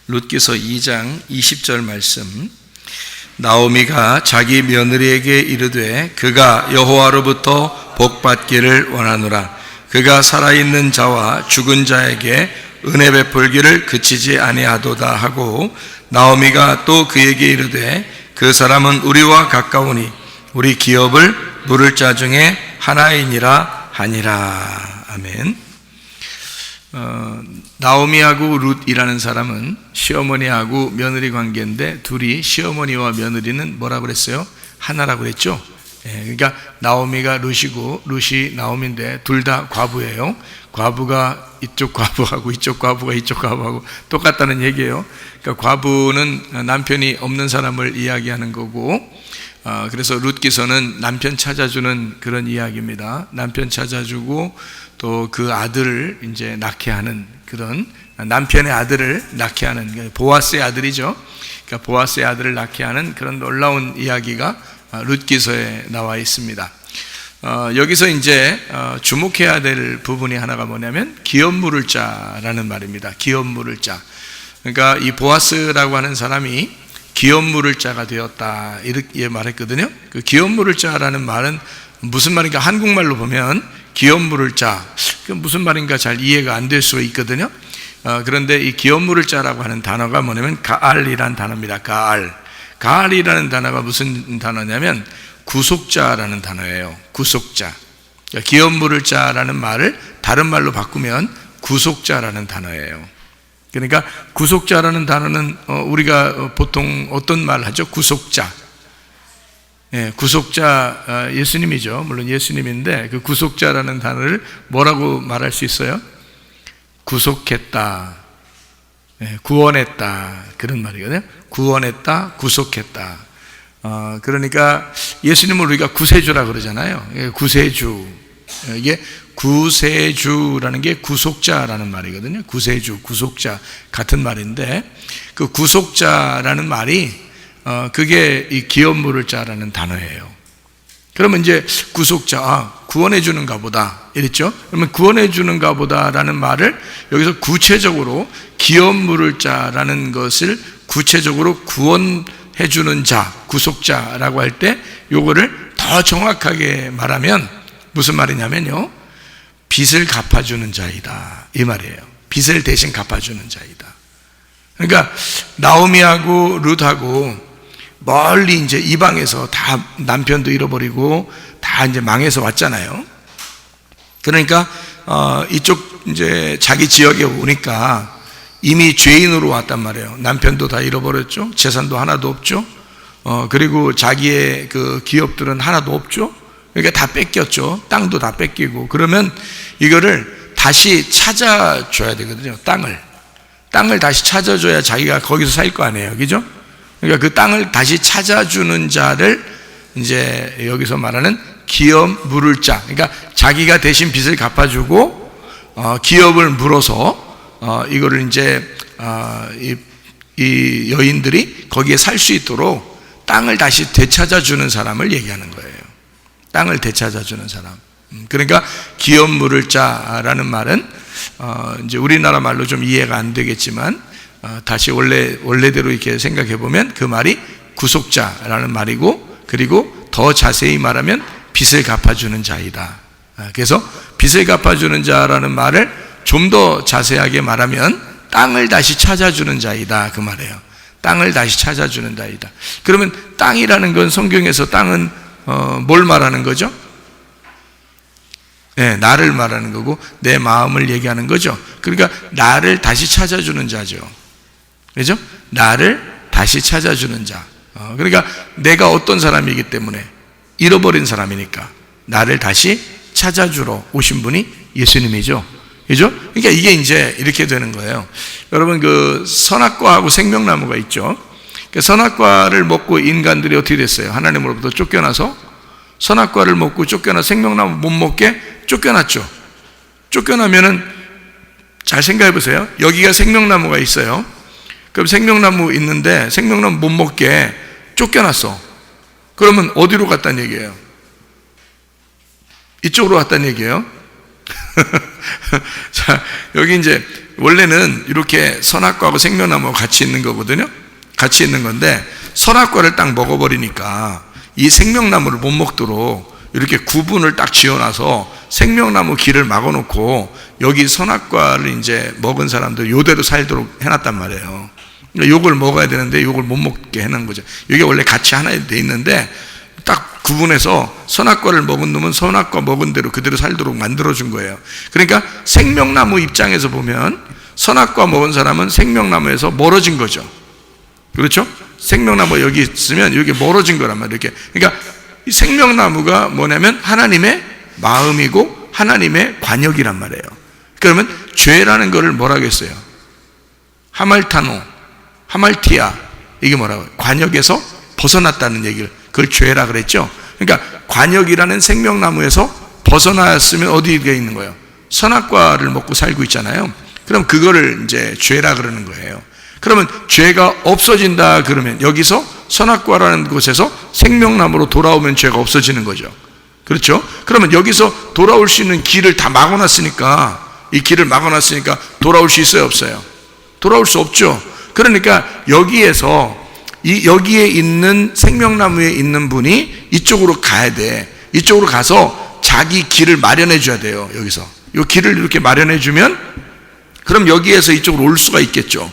룻기서 2장 20절 말씀. 나오미가 자기 며느리에게 이르되 그가 여호와로부터 복받기를 원하노라. 그가 살아있는 자와 죽은 자에게 은혜 베풀기를 그치지 아니하도다 하고, 나오미가 또 그에게 이르되 그 사람은 우리와 가까우니 우리 기업을 물을 자 중에 하나이니라 하니라. 아멘. 나오미하고 룻이라는 사람은 시어머니하고 며느리 관계인데, 둘이, 시어머니와 며느리는 뭐라고 그랬어요? 하나라고 그랬죠? 그러니까 나오미가 룻이고 룻이 나오미인데 둘 다 과부예요. 과부가 이쪽 과부하고 이쪽 과부가 이쪽 과부하고 똑같다는 얘기예요. 그러니까 과부는 남편이 없는 사람을 이야기하는 거고, 그래서 룻기서는 남편 찾아주는 그런 이야기입니다. 남편 찾아주고 또 그 아들을 이제 낳게 하는, 그런 남편의 아들을 낳게 하는, 보아스의 아들이죠. 그러니까 보아스의 아들을 낳게 하는 그런 놀라운 이야기가 룻기서에 나와 있습니다. 여기서 이제 주목해야 될 부분이 하나가 뭐냐면 기업 물을 자라는 말입니다. 기업 물을 자. 그러니까 이 보아스라고 하는 사람이 기업 물을 자가 되었다, 이렇게 말했거든요. 그 기업 물을 자라는 말은 무슨 말인가, 한국말로 보면 기업 물을 자, 그 무슨 말인가 잘 이해가 안 될 수 있거든요. 그런데 이 기업 물을 자라고 하는 단어가 뭐냐면 가알이라는 단어입니다. 가알이라는 단어가 무슨 단어냐면 구속자라는 단어예요. 구속자. 그러니까 기업 물을 자라는 말을 다른 말로 바꾸면 구속자라는 단어예요. 그러니까 구속자라는 단어는 우리가 보통 어떤 말을 하죠? 구속자. 구속자, 예수님이죠. 물론 예수님인데 그 구속자라는 단어를 뭐라고 말할 수 있어요? 구속했다, 구원했다, 그런 말이거든요. 구원했다, 구속했다. 그러니까 예수님을 우리가 구세주라 그러잖아요. 구세주. 이게 구세주라는 게 구속자라는 말이거든요. 구세주, 구속자 같은 말인데, 그 구속자라는 말이 그게 이 기업 물을 자라는 단어예요. 그러면 이제 구속자, 구원해 주는가 보다 이랬죠. 그러면 구원해 주는가 보다라는 말을 여기서 구체적으로 기업 물을 자라는 것을 구체적으로 구원해 주는 자, 구속자라고 할 때 요거를 더 정확하게 말하면 무슨 말이냐면요, 빚을 갚아주는 자이다, 이 말이에요. 빚을 대신 갚아주는 자이다. 그러니까 나오미하고 룻하고 멀리 이제 이방에서 다 남편도 잃어버리고 다 이제 망해서 왔잖아요. 그러니까 이쪽 이제 자기 지역에 오니까 이미 죄인으로 왔단 말이에요. 남편도 다 잃어버렸죠. 재산도 하나도 없죠. 그리고 자기의 그 기업들은 하나도 없죠. 그러니까 다 뺏겼죠. 땅도 다 뺏기고. 그러면 이거를 다시 찾아줘야 되거든요. 땅을 다시 찾아줘야 자기가 거기서 살 거 아니에요. 그죠? 그러니까 그 땅을 다시 찾아주는 자를 이제 여기서 말하는 기업 물을 자. 그러니까 자기가 대신 빚을 갚아주고 기업을 물어서 이거를 이제 이 여인들이 거기에 살 수 있도록 땅을 다시 되찾아주는 사람을 얘기하는 거예요. 땅을 되찾아주는 사람. 그러니까 기업 물을 자라는 말은 이제 우리나라 말로 좀 이해가 안 되겠지만, 다시 원래대로 이렇게 생각해 보면 그 말이 구속자라는 말이고, 그리고 더 자세히 말하면 빚을 갚아주는 자이다. 그래서 빚을 갚아주는 자라는 말을 좀 더 자세하게 말하면 땅을 다시 찾아주는 자이다, 그 말이에요. 땅을 다시 찾아주는 자이다. 그러면 땅이라는 건 성경에서 땅은 뭘 말하는 거죠? 네, 나를 말하는 거고 내 마음을 얘기하는 거죠. 그러니까 나를 다시 찾아주는 자죠. 그렇죠? 나를 다시 찾아주는 자. 그러니까 내가 어떤 사람이기 때문에, 잃어버린 사람이니까 나를 다시 찾아주러 오신 분이 예수님이죠. 그죠? 그러니까 이게 이제 이렇게 되는 거예요. 여러분, 그 선악과하고 생명나무가 있죠. 그 선악과를 먹고 인간들이 어떻게 됐어요? 하나님으로부터 쫓겨나서 선악과를 먹고 쫓겨나 생명나무 못 먹게 쫓겨났죠. 쫓겨나면은 잘 생각해 보세요. 여기가 생명나무가 있어요. 그럼 생명나무 있는데 생명나무 못 먹게 쫓겨났어. 그러면 어디로 갔다는 얘기예요? 이쪽으로 갔다는 얘기예요. 자, 여기 이제 원래는 이렇게 선악과하고 생명나무가 같이 있는 거거든요. 같이 있는 건데 선악과를 딱 먹어버리니까 이 생명나무를 못 먹도록 이렇게 구분을 딱 지어놔서 생명나무 길을 막아놓고 여기 선악과를 이제 먹은 사람들 요대로 살도록 해놨단 말이에요. 요걸 먹어야 되는데 요걸 못 먹게 해놓은 거죠. 이게 원래 같이 하나 돼 있는데 딱 구분해서 선악과를 먹은 놈은 선악과 먹은 대로 그대로 살도록 만들어준 거예요. 그러니까 생명나무 입장에서 보면 선악과 먹은 사람은 생명나무에서 멀어진 거죠. 그렇죠? 생명나무 여기 있으면 여기 멀어진 거란 말이에요. 이렇게. 그러니까 이 생명나무가 뭐냐면 하나님의 마음이고 하나님의 관역이란 말이에요. 그러면 죄라는 거를 뭐라고 했어요? 하말타노, 하말티아, 이게 뭐라고요? 관역에서 벗어났다는 얘기를, 그걸 죄라 그랬죠. 그러니까 관역이라는 생명나무에서 벗어났으면 어디에 있는 거예요? 선악과를 먹고 살고 있잖아요. 그럼 그거를 이제 죄라 그러는 거예요. 그러면 죄가 없어진다 그러면 여기서 선악과라는 곳에서 생명나무로 돌아오면 죄가 없어지는 거죠. 그렇죠? 그러면 여기서 돌아올 수 있는 길을 다 막아놨으니까, 이 길을 막아놨으니까 돌아올 수 있어요, 없어요? 돌아올 수 없죠. 그러니까 여기에서 여기에 있는 생명나무에 있는 분이 이쪽으로 가야 돼. 이쪽으로 가서 자기 길을 마련해 줘야 돼요. 여기서 이 길을 이렇게 마련해 주면 그럼 여기에서 이쪽으로 올 수가 있겠죠.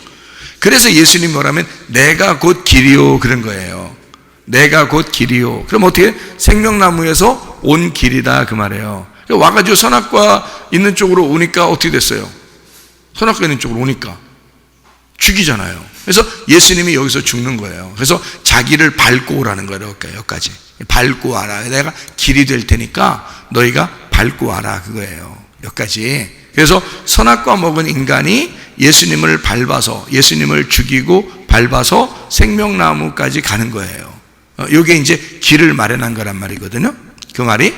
그래서 예수님이 뭐라면 내가 곧 길이요 그런 거예요. 내가 곧 길이요. 그럼 어떻게? 생명나무에서 온 길이다 그 말이에요. 와가지고 선악과 있는 쪽으로 오니까 어떻게 됐어요? 선악과 있는 쪽으로 오니까 죽이잖아요. 그래서 예수님이 여기서 죽는 거예요. 그래서 자기를 밟고 오라는 거예요. 여기까지 밟고 와라. 내가 길이 될 테니까 너희가 밟고 와라 그거예요. 여기까지. 그래서 선악과 먹은 인간이 예수님을 밟아서, 예수님을 죽이고 밟아서 생명나무까지 가는 거예요. 이게 이제 길을 마련한 거란 말이거든요. 그 말이.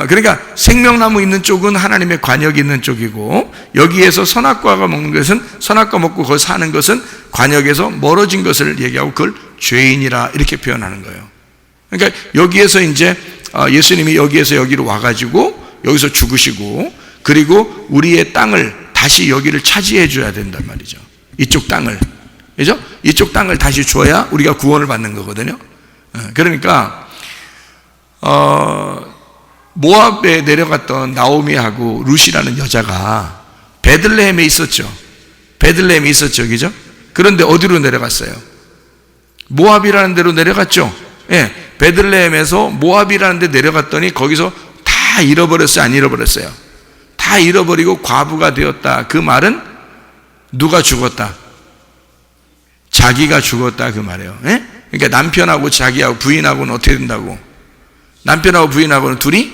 그러니까 생명나무 있는 쪽은 하나님의 관역이 있는 쪽이고, 여기에서 선악과가 먹는 것은, 선악과 먹고 거기 사는 것은 관역에서 멀어진 것을 얘기하고 그걸 죄인이라 이렇게 표현하는 거예요. 그러니까 여기에서 이제 예수님이 여기에서 여기로 와가지고 여기서 죽으시고, 그리고 우리의 땅을 다시 여기를 차지해 줘야 된단 말이죠. 이쪽 땅을. 그죠? 이쪽 땅을 다시 줘야 우리가 구원을 받는 거거든요. 그러니까 모압에 내려갔던 나오미하고 룻이라는 여자가 베들레헴에 있었죠. 베들레헴에 있었죠. 그죠? 그런데 어디로 내려갔어요? 모압이라는 데로 내려갔죠. 예, 베들레헴에서 모압이라는 데 내려갔더니 거기서 다 잃어버렸어요? 안 잃어버렸어요? 다 잃어버리고 과부가 되었다. 그 말은 누가 죽었다? 자기가 죽었다 그 말이에요. 예? 그러니까 남편하고 자기하고 부인하고는 어떻게 된다고? 남편하고 부인하고는 둘이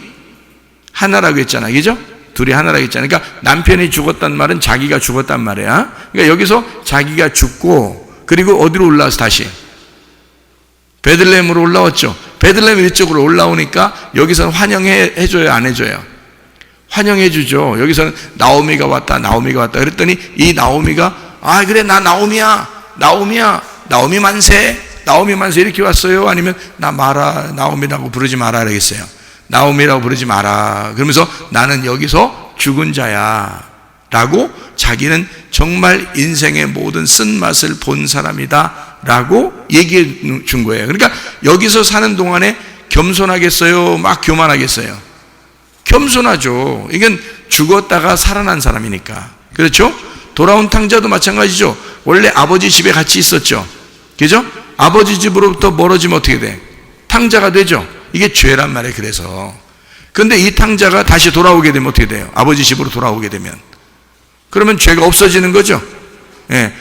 하나라고 했잖아. 그죠? 둘이 하나라고 했잖아. 그러니까 남편이 죽었단 말은 자기가 죽었단 말이야. 그러니까 여기서 자기가 죽고, 그리고 어디로 올라와서 다시 베들레헴으로 올라왔죠. 베들레헴 이쪽으로 올라오니까 여기서는 환영해줘요, 안 해줘요? 환영해주죠. 여기서는 나오미가 왔다, 나오미가 왔다. 그랬더니 이 나오미가, 아, 그래, 나 나오미야, 나오미야, 나오미 만세, 나오미 만세 이렇게 왔어요? 아니면 나 마라, 나오미라고 부르지 마라 그러겠어요? 나오미라고 부르지 마라. 그러면서 나는 여기서 죽은 자야 라고, 자기는 정말 인생의 모든 쓴맛을 본 사람이다 라고 얘기해 준 거예요. 그러니까 여기서 사는 동안에 겸손하겠어요? 막 교만하겠어요? 겸손하죠. 이건 죽었다가 살아난 사람이니까. 그렇죠? 돌아온 탕자도 마찬가지죠. 원래 아버지 집에 같이 있었죠. 그죠? 아버지 집으로부터 멀어지면 어떻게 돼? 탕자가 되죠. 이게 죄란 말이에요. 그래서. 근데 이 탕자가 다시 돌아오게 되면 어떻게 돼요? 아버지 집으로 돌아오게 되면. 그러면 죄가 없어지는 거죠. 예.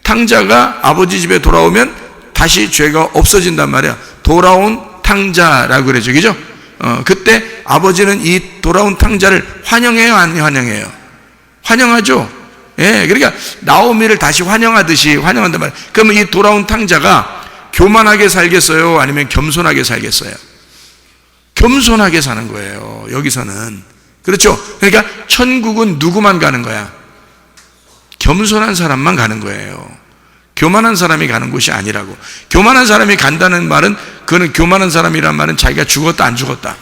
탕자가 아버지 집에 돌아오면 다시 죄가 없어진단 말이야. 돌아온 탕자라고 그러죠. 그죠? 그때 아버지는 이 돌아온 탕자를 환영해요, 안 환영해요? 환영하죠. 예, 그러니까 나오미를 다시 환영하듯이 환영한단 말이에요. 그러면 이 돌아온 탕자가 교만하게 살겠어요? 아니면 겸손하게 살겠어요? 겸손하게 사는 거예요, 여기서는. 그렇죠? 그러니까 천국은 누구만 가는 거야? 겸손한 사람만 가는 거예요. 교만한 사람이 가는 곳이 아니라고. 교만한 사람이 간다는 말은, 그거는 교만한 사람이란 말은 자기가 죽었다 안 죽었다?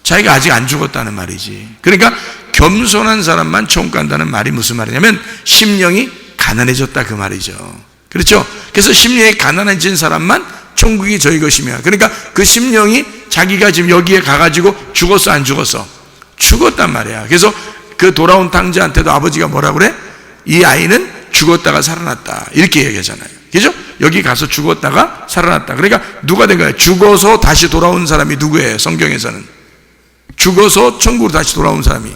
자기가 아직 안 죽었다는 말이지. 그러니까 겸손한 사람만 천국 간다는 말이 무슨 말이냐면 심령이 가난해졌다 그 말이죠. 그렇죠? 그래서 심령이 가난해진 사람만 천국이 저희 것이며, 그러니까 그 심령이 자기가 지금 여기에 가가지고 죽었어 안 죽었어? 죽었단 말이야. 그래서 그 돌아온 탕자한테도 아버지가 뭐라 그래? 이 아이는 죽었다가 살아났다 이렇게 얘기하잖아요. 그죠? 여기 가서 죽었다가 살아났다. 그러니까 누가 된 거예요? 죽어서 다시 돌아온 사람이 누구예요? 성경에서는 죽어서 천국으로 다시 돌아온 사람이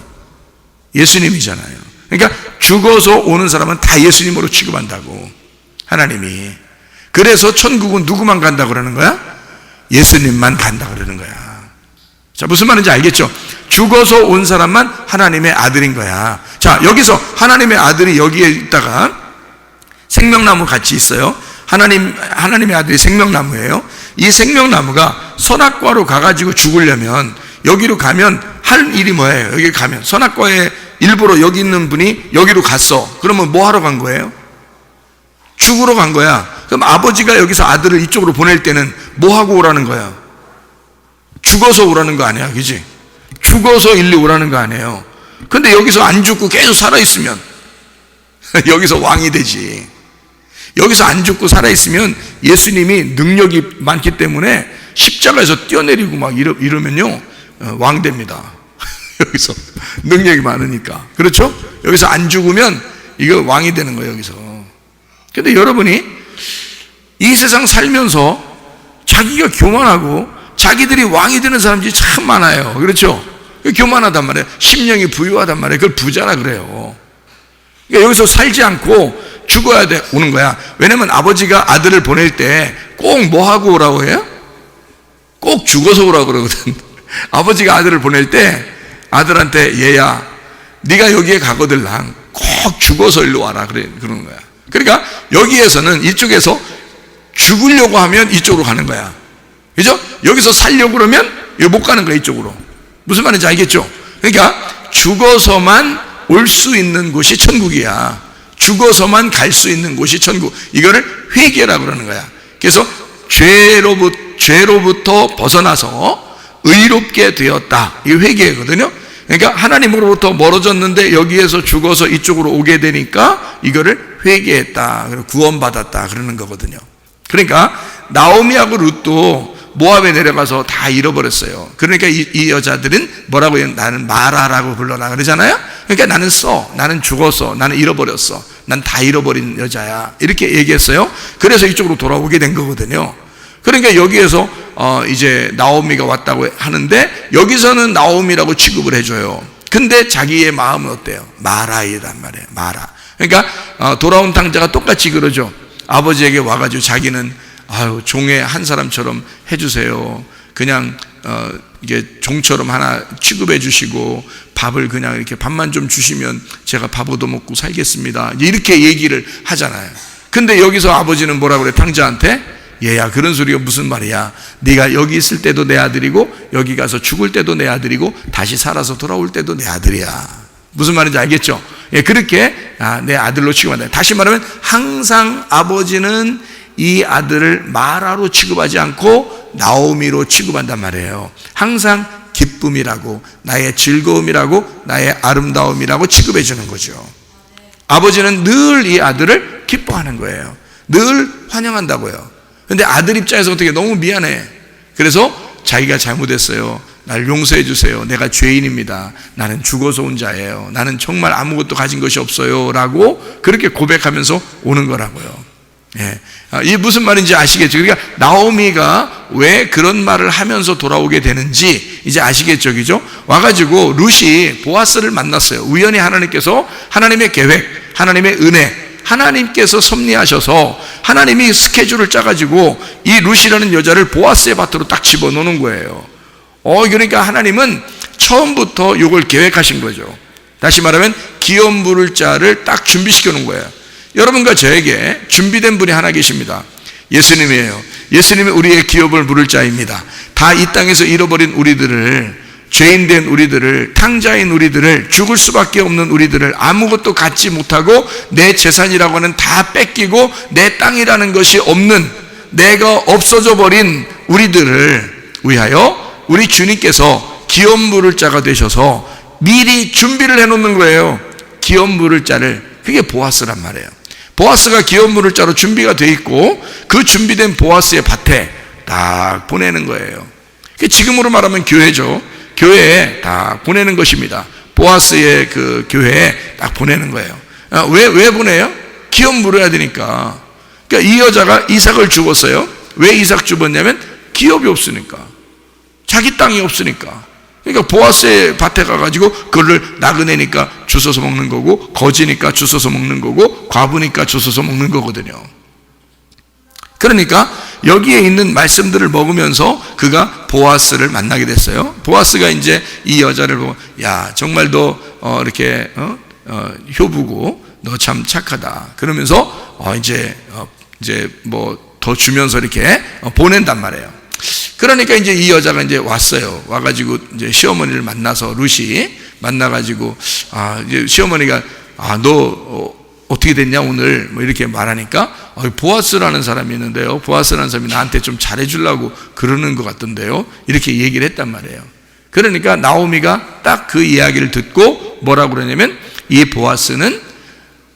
예수님이잖아요. 그러니까 죽어서 오는 사람은 다 예수님으로 취급한다고, 하나님이. 그래서 천국은 누구만 간다고 그러는 거야? 예수님만 간다고 그러는 거야. 자, 무슨 말인지 알겠죠? 죽어서 온 사람만 하나님의 아들인 거야. 자, 여기서 하나님의 아들이 여기에 있다가 생명나무 같이 있어요. 하나님의 아들이 생명나무예요. 이 생명나무가 선악과로 가가지고 죽으려면 여기로 가면 할 일이 뭐예요? 여기 가면 선악과에 일부러 여기 있는 분이 여기로 갔어. 그러면 뭐 하러 간 거예요? 죽으러 간 거야. 그럼 아버지가 여기서 아들을 이쪽으로 보낼 때는 뭐 하고 오라는 거야? 죽어서 오라는 거 아니야, 그지? 죽어서 일리 오라는 거 아니에요. 근데 여기서 안 죽고 계속 살아있으면 여기서 왕이 되지. 여기서 안 죽고 살아있으면 예수님이 능력이 많기 때문에 십자가에서 뛰어내리고 막 이러면요 왕 됩니다. 여기서 능력이 많으니까. 그렇죠? 여기서 안 죽으면 이거 왕이 되는 거예요, 여기서. 근데 여러분이 이 세상 살면서 자기가 교만하고 자기들이 왕이 되는 사람들이 참 많아요. 그렇죠? 교만하단 말이에요. 심령이 부유하단 말이에요. 그걸 부자라 그래요. 그러니까 여기서 살지 않고 죽어야 오는 거야. 왜냐면 아버지가 아들을 보낼 때 꼭 뭐 하고 오라고 해요? 꼭 죽어서 오라고 그러거든. 아버지가 아들을 보낼 때 아들한테 얘야 네가 여기에 가거들랑 꼭 죽어서 일로 와라 그러는 거야. 그러니까 여기에서는 이쪽에서 죽으려고 하면 이쪽으로 가는 거야. 그죠? 여기서 살려고 그러면 여기 못 가는 거야, 이쪽으로. 무슨 말인지 알겠죠? 그러니까 죽어서만 올 수 있는 곳이 천국이야. 죽어서만 갈 수 있는 곳이 천국. 이거를 회개라고 그러는 거야. 그래서 죄로부터 벗어나서 의롭게 되었다. 이게 회개거든요. 그러니까 하나님으로부터 멀어졌는데 여기에서 죽어서 이쪽으로 오게 되니까 이거를 회개했다. 구원받았다. 그러는 거거든요. 그러니까 나오미하고 룻도 모압에 내려가서 다 잃어버렸어요. 그러니까 이 여자들은 뭐라고 해요? 나는 마라라고 불러라 그러잖아요. 그러니까 나는 죽었어. 나는 잃어버렸어. 난 다 잃어버린 여자야. 이렇게 얘기했어요. 그래서 이쪽으로 돌아오게 된 거거든요. 그러니까 여기에서 이제 나오미가 왔다고 하는데 여기서는 나오미라고 취급을 해줘요. 근데 자기의 마음은 어때요? 마라이란 말이에요. 마라. 그러니까 돌아온 탕자가 똑같이 그러죠. 아버지에게 와가지고 자기는 종의 한 사람처럼 해주세요. 그냥 이게 종처럼 하나 취급해 주시고 밥을 그냥 이렇게 밥만 좀 주시면 제가 밥 얻어 먹고 살겠습니다. 이렇게 얘기를 하잖아요. 근데 여기서 아버지는 뭐라 그래? 탕자한테 얘야 그런 소리가 무슨 말이야? 네가 여기 있을 때도 내 아들이고 여기 가서 죽을 때도 내 아들이고 다시 살아서 돌아올 때도 내 아들이야. 무슨 말인지 알겠죠? 예, 그렇게 내 아들로 취급한다. 다시 말하면 항상 아버지는 이 아들을 마라로 취급하지 않고 나오미로 취급한단 말이에요. 항상 기쁨이라고, 나의 즐거움이라고, 나의 아름다움이라고 취급해 주는 거죠. 아버지는 늘 이 아들을 기뻐하는 거예요. 늘 환영한다고요. 근데 아들 입장에서 어떻게 너무 미안해. 그래서 자기가 잘못했어요. 날 용서해 주세요. 내가 죄인입니다. 나는 죽어서 온 자예요. 나는 정말 아무것도 가진 것이 없어요. 라고 그렇게 고백하면서 오는 거라고요. 예. 이게 무슨 말인지 아시겠죠? 그러니까 나오미가 왜 그런 말을 하면서 돌아오게 되는지 이제 아시겠죠? 그죠? 와가지고 룻이 보아스를 만났어요. 우연히 하나님께서 하나님의 계획, 하나님의 은혜, 하나님께서 섭리하셔서 하나님이 스케줄을 짜가지고 이 룻이라는 여자를 보아스의 밭으로 딱 집어넣는 거예요. 그러니까 하나님은 처음부터 이걸 계획하신 거죠. 다시 말하면 기업 물을 자를 딱 준비시켜 놓은 거예요. 여러분과 저에게 준비된 분이 하나 계십니다. 예수님이에요. 예수님이 우리의 기업을 물을 자입니다. 다 이 땅에서 잃어버린 우리들을, 죄인된 우리들을, 탕자인 우리들을, 죽을 수밖에 없는 우리들을, 아무것도 갖지 못하고 내 재산이라고 하는 다 뺏기고 내 땅이라는 것이 없는, 내가 없어져 버린 우리들을 위하여 우리 주님께서 기업 물을 자가 되셔서 미리 준비를 해놓는 거예요. 기업 물을 자를. 그게 보아스란 말이에요. 보아스가 기업 물을 자로 준비가 돼 있고 그 준비된 보아스의 밭에 딱 보내는 거예요. 지금으로 말하면 교회죠. 교회에 딱 보내는 것입니다. 보아스의 그 교회에 딱 보내는 거예요. 왜 보내요? 기업 물어야 되니까. 그러니까 이 여자가 이삭을 죽었어요. 왜 이삭 죽었냐면 기업이 없으니까. 자기 땅이 없으니까. 그러니까 보아스의 밭에 가가지고 그걸 나그네니까 주워서 먹는 거고, 거지니까 주워서 먹는 거고, 과부니까 주워서 먹는 거거든요. 그러니까 여기에 있는 말씀들을 먹으면서 그가 보아스를 만나게 됐어요. 보아스가 이제 이 여자를 보고, 야, 정말 너 이렇게 효부고 너 참 착하다. 그러면서 이제 뭐 더 주면서 이렇게 보낸단 말이에요. 그러니까 이제 이 여자가 이제 왔어요. 와가지고 이제 시어머니를 만나서, 룻이 만나가지고, 이제 시어머니가, 너 어떻게 됐냐 오늘, 뭐 이렇게 말하니까, 보아스라는 사람이 있는데요, 보아스라는 사람이 나한테 좀 잘해주려고 그러는 것 같던데요, 이렇게 얘기를 했단 말이에요. 그러니까 나오미가 딱 그 이야기를 듣고 뭐라고 그러냐면, 이 보아스는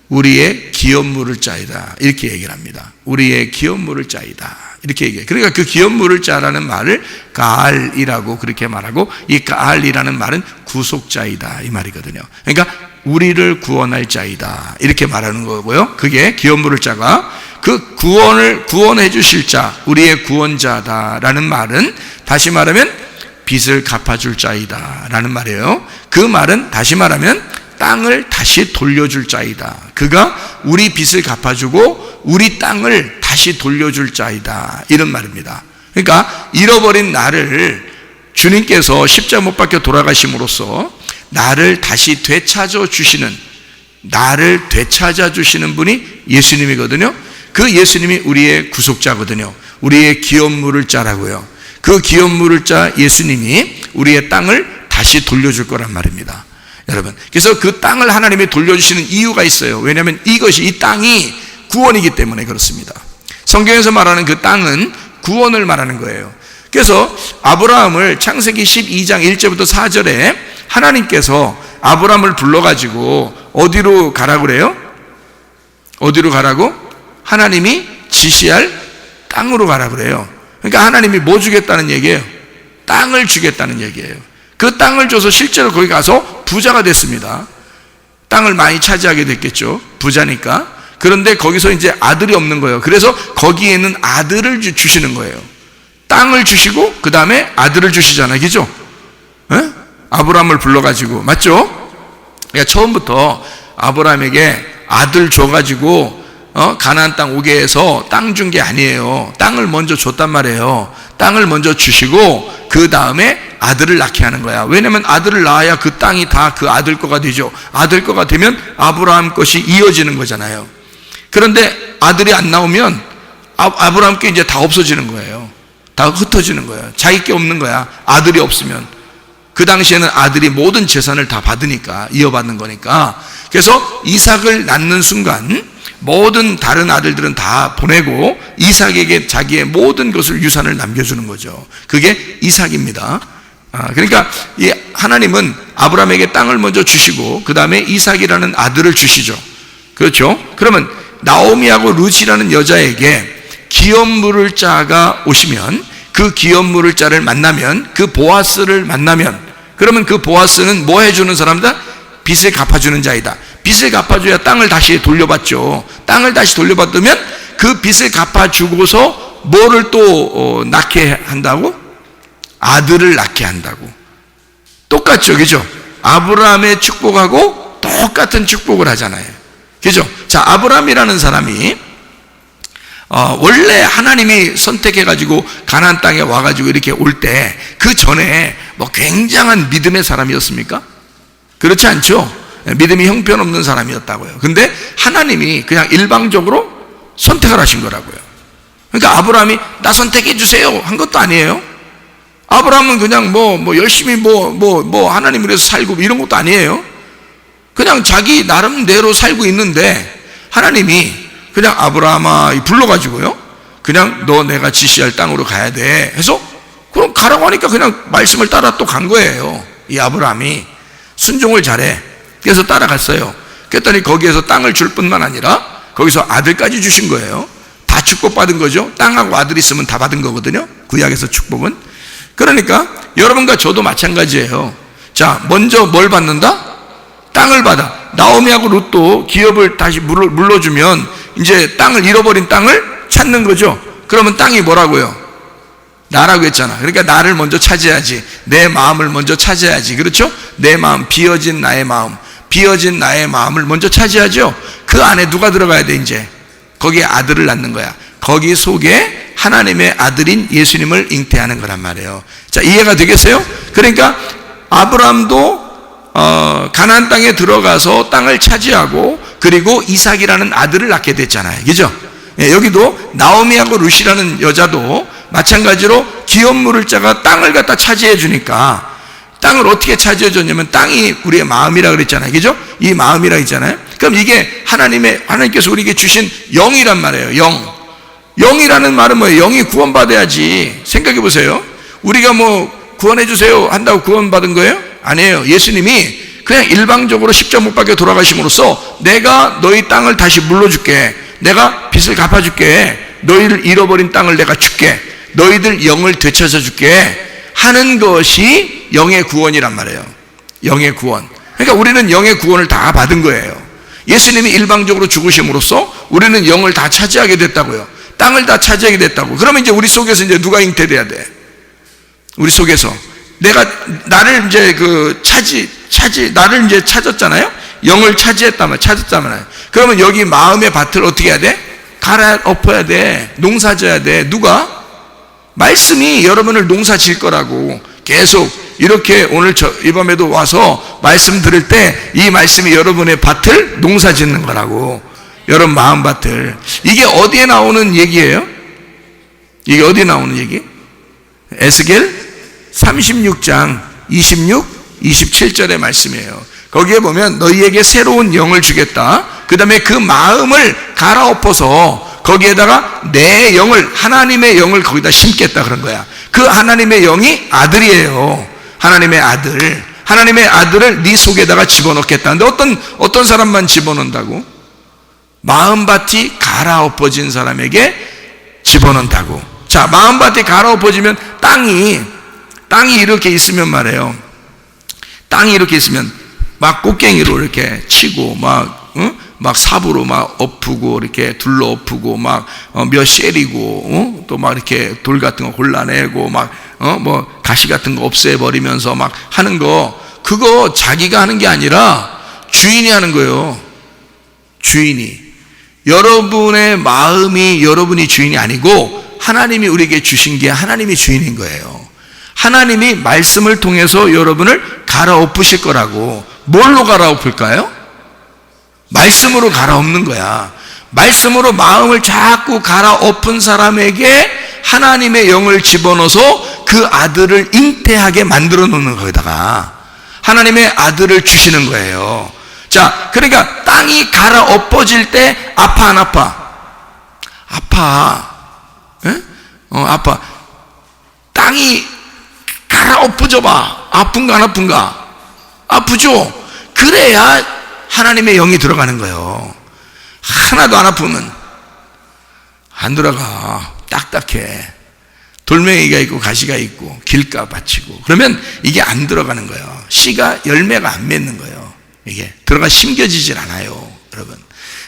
우리의 기업 물을 자이다, 이렇게 얘기를 합니다. 우리의 기업 물을 자이다, 이렇게 얘기해요. 그러니까 그 기업 물을 자라는 말을 가알이라고 그렇게 말하고, 이 가알이라는 말은 구속자이다, 이 말이거든요. 그러니까 우리를 구원할 자이다, 이렇게 말하는 거고요. 그게 기업 물을 자가 그 구원해 주실 자, 우리의 구원자다라는 말은 다시 말하면 빚을 갚아줄 자이다 라는 말이에요. 그 말은 다시 말하면 땅을 다시 돌려줄 자이다. 그가 우리 빚을 갚아주고 우리 땅을 다시 돌려줄 자이다, 이런 말입니다. 그러니까 잃어버린 나를 주님께서 십자가 못 박혀 돌아가심으로써 나를 다시 되찾아 주시는, 나를 되찾아 주시는 분이 예수님이거든요. 그 예수님이 우리의 구속자거든요. 우리의 기업 물을 자라고요. 그 기업 물을 자 예수님이 우리의 땅을 다시 돌려줄 거란 말입니다, 여러분. 그래서 그 땅을 하나님이 돌려주시는 이유가 있어요. 왜냐하면 이것이, 이 땅이 구원이기 때문에 그렇습니다. 성경에서 말하는 그 땅은 구원을 말하는 거예요. 그래서 아브라함을 창세기 12장 1절부터 4절에 하나님께서 아브라함을 불러가지고 어디로 가라고 그래요? 어디로 가라고? 하나님이 지시할 땅으로 가라고 그래요. 그러니까 하나님이 뭐 주겠다는 얘기예요? 땅을 주겠다는 얘기예요. 그 땅을 줘서 실제로 거기 가서 부자가 됐습니다. 땅을 많이 차지하게 됐겠죠, 부자니까. 그런데 거기서 이제 아들이 없는 거예요. 그래서 거기에는 아들을 주시는 거예요. 땅을 주시고 그 다음에 아들을 주시잖아요, 그죠? 에? 아브라함을 불러가지고, 맞죠? 그러니까 처음부터 아브라함에게 아들 줘가지고 가나안 땅 오게 해서 땅 준 게 아니에요. 땅을 먼저 줬단 말이에요. 땅을 먼저 주시고 그 다음에 아들을 낳게 하는 거야. 왜냐하면 아들을 낳아야 그 땅이 다 그 아들 거가 되죠. 아들 거가 되면 아브라함 것이 이어지는 거잖아요. 그런데 아들이 안 나오면 아브라함 게 이제 다 없어지는 거예요. 다 흩어지는 거예요. 자기 게 없는 거야, 아들이 없으면. 그 당시에는 아들이 모든 재산을 다 받으니까, 이어받는 거니까. 그래서 이삭을 낳는 순간 모든 다른 아들들은 다 보내고 이삭에게 자기의 모든 것을, 유산을 남겨주는 거죠. 그게 이삭입니다. 그러니까 이 하나님은 아브라함에게 땅을 먼저 주시고 그 다음에 이삭이라는 아들을 주시죠. 그렇죠? 그러면 나오미하고 룻이라는 여자에게 기업 물을 자가 오시면, 그 기업 물을 자를 만나면, 그 보아스를 만나면, 그러면 그 보아스는 뭐 해주는 사람이다? 빚을 갚아주는 자이다. 빚을 갚아줘야 땅을 다시 돌려받죠. 땅을 다시 돌려받으면 그 빚을 갚아주고서 뭐를 또 낳게 한다고? 아들을 낳게 한다고. 똑같죠, 그죠? 아브라함의 축복하고 똑같은 축복을 하잖아요, 그죠? 자, 아브라함이라는 사람이 원래 하나님이 선택해가지고 가나안 땅에 와가지고 이렇게 올 때 그 전에 뭐 굉장한 믿음의 사람이었습니까? 그렇지 않죠? 믿음이 형편없는 사람이었다고요. 근데 하나님이 그냥 일방적으로 선택을 하신 거라고요. 그러니까 아브라함이 나 선택해 주세요 한 것도 아니에요. 아브라함은 그냥 뭐 열심히 뭐 하나님을 위해서 살고 이런 것도 아니에요. 그냥 자기 나름대로 살고 있는데 하나님이 그냥 아브라함아 불러가지고요, 그냥 너 내가 지시할 땅으로 가야 돼 해서 그럼 가라고 하니까 그냥 말씀을 따라 또 간 거예요, 이 아브라함이. 순종을 잘해. 그래서 따라갔어요. 그랬더니 거기에서 땅을 줄 뿐만 아니라 거기서 아들까지 주신 거예요. 다 축복받은 거죠. 땅하고 아들 있으면 다 받은 거거든요, 구약에서 축복은. 그러니까 여러분과 저도 마찬가지예요. 자, 먼저 뭘 받는다? 땅을 받아. 나오미하고 룻도 기업을 다시 물러주면 이제 땅을, 잃어버린 땅을 찾는 거죠. 그러면 땅이 뭐라고요? 나라고 했잖아. 그러니까 나를 먼저 찾아야지. 내 마음을 먼저 찾아야지. 그렇죠? 내 마음, 비어진 나의 마음, 비어진 나의 마음을 먼저 차지하죠. 그 안에 누가 들어가야 돼? 이제 거기에 아들을 낳는 거야. 거기 속에 하나님의 아들인 예수님을 잉태하는 거란 말이에요. 자, 이해가 되겠어요? 그러니까 아브라함도 가나안 땅에 들어가서 땅을 차지하고 그리고 이삭이라는 아들을 낳게 됐잖아요. 그죠? 예, 여기도 나오미하고 룻이라는 여자도 마찬가지로 기업 물을 자가 땅을 갖다 차지해 주니까, 땅을 어떻게 차지해 줬냐면 땅이 우리의 마음이라 그랬잖아요. 그죠? 이 마음이라 했잖아요. 그럼 이게 하나님께서 우리에게 주신 영이란 말이에요. 영이라는 말은 뭐예요? 영이 구원받아야지. 생각해 보세요. 우리가 뭐 구원해 주세요 한다고 구원받은 거예요? 아니에요. 예수님이 그냥 일방적으로 십자가 못 박혀 돌아가심으로써 내가 너희 땅을 다시 물러줄게, 내가 빚을 갚아줄게, 너희를 잃어버린 땅을 내가 줄게, 너희들 영을 되찾아 줄게 하는 것이 영의 구원이란 말이에요. 영의 구원. 그러니까 우리는 영의 구원을 다 받은 거예요. 예수님이 일방적으로 죽으심으로써 우리는 영을 다 차지하게 됐다고요. 땅을 다 차지하게 됐다고. 그러면 이제 우리 속에서 이제 누가 잉태돼야 돼? 우리 속에서 나를 이제 나를 이제 찾았잖아요. 영을 찾았다면 그러면 여기 마음의 밭을 어떻게 해야 돼? 갈아엎어야 돼. 농사져야 돼. 누가? 말씀이 여러분을 농사 질 거라고. 계속 이렇게 오늘 이 밤에도 와서 말씀 들을 때 이 말씀이 여러분의 밭을 농사 짓는 거라고. 여러분 마음 밭을. 이게 어디에 나오는 얘기예요? 이게 어디에 나오는 얘기? 에스겔 36장 26, 27절의 말씀이에요. 거기에 보면 너희에게 새로운 영을 주겠다. 그 다음에 그 마음을 갈아엎어서 거기에다가 내 영을, 하나님의 영을 거기다 심겠다 그런 거야. 그 하나님의 영이 아들이에요. 하나님의 아들. 하나님의 아들을 네 속에다가 집어넣겠다. 근데 어떤 사람만 집어넣는다고? 마음밭이 갈아엎어진 사람에게 집어넣는다고. 자, 마음밭이 갈아엎어지면 땅이 이렇게 있으면 말이에요. 땅이 이렇게 있으면 막 꽃갱이로 이렇게 치고 막 삽으로 막 엎고 이렇게 둘러 엎고 막 몇 셀이고 또 막 이렇게 돌 같은 거 골라내고 막 뭐 가시 같은 거 없애버리면서 막 하는 거, 그거 자기가 하는 게 아니라 주인이 하는 거예요. 주인이. 여러분의 마음이 여러분이 주인이 아니고 하나님이 우리에게 주신 게 하나님이 주인인 거예요. 하나님이 말씀을 통해서 여러분을 갈아엎으실 거라고. 뭘로 갈아엎을까요? 말씀으로 갈아엎는 거야. 말씀으로 마음을 자꾸 갈아엎은 사람에게 하나님의 영을 집어넣어서 그 아들을 잉태하게 만들어 놓는 거에다가 하나님의 아들을 주시는 거예요. 자, 그러니까 땅이 갈아엎어질 때 아파 안 아파? 아파. 에? 아파. 땅이 갈아엎어져 봐. 아픈가 안 아픈가? 아프죠? 그래야 하나님의 영이 들어가는 거예요. 하나도 안 아프면 안 들어가. 딱딱해. 돌멩이가 있고 가시가 있고 길가 받치고 그러면 이게 안 들어가는 거예요. 씨가 열매가 안 맺는 거예요. 이게 들어가 심겨지질 않아요, 여러분.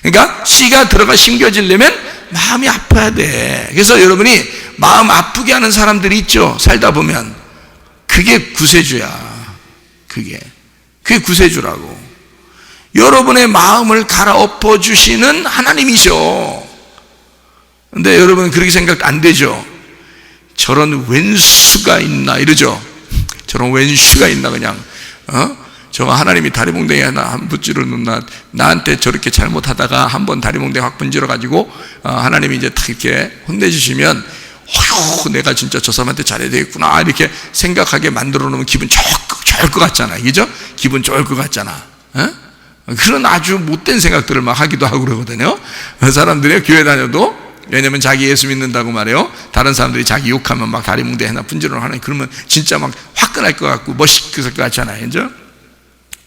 그러니까 씨가 들어가 심겨지려면 마음이 아파야 돼. 그래서 여러분이 마음 아프게 하는 사람들이 있죠. 살다 보면 그게 구세주야. 그게 구세주라고. 여러분의 마음을 갈아엎어 주시는 하나님이셔. 근데 여러분 그렇게 생각 안 되죠? 저런 왼수가 있나 이러죠. 저런 왼수가 있나 그냥 저 하나님이 다리몽댕이 하나 한 붙지를 놓나, 나한테 저렇게 잘못하다가 한번 다리몽댕이 확 분질러 가지고 하나님이 이제 딱 이렇게 혼내주시면 어휴 내가 진짜 저 사람한테 잘해야 되겠구나 이렇게 생각하게 만들어 놓으면 기분 좋을 것 같잖아. 그죠? 기분 좋을 것 같잖아. 그런 아주 못된 생각들을 막 하기도 하고 그러거든요. 사람들이 교회 다녀도, 왜냐면 자기 예수 믿는다고 말해요. 다른 사람들이 자기 욕하면 막 다리 뭉대 하나 분지러 하나, 그러면 진짜 막 화끈할 것 같고 멋있을 것 같잖아요. 그죠?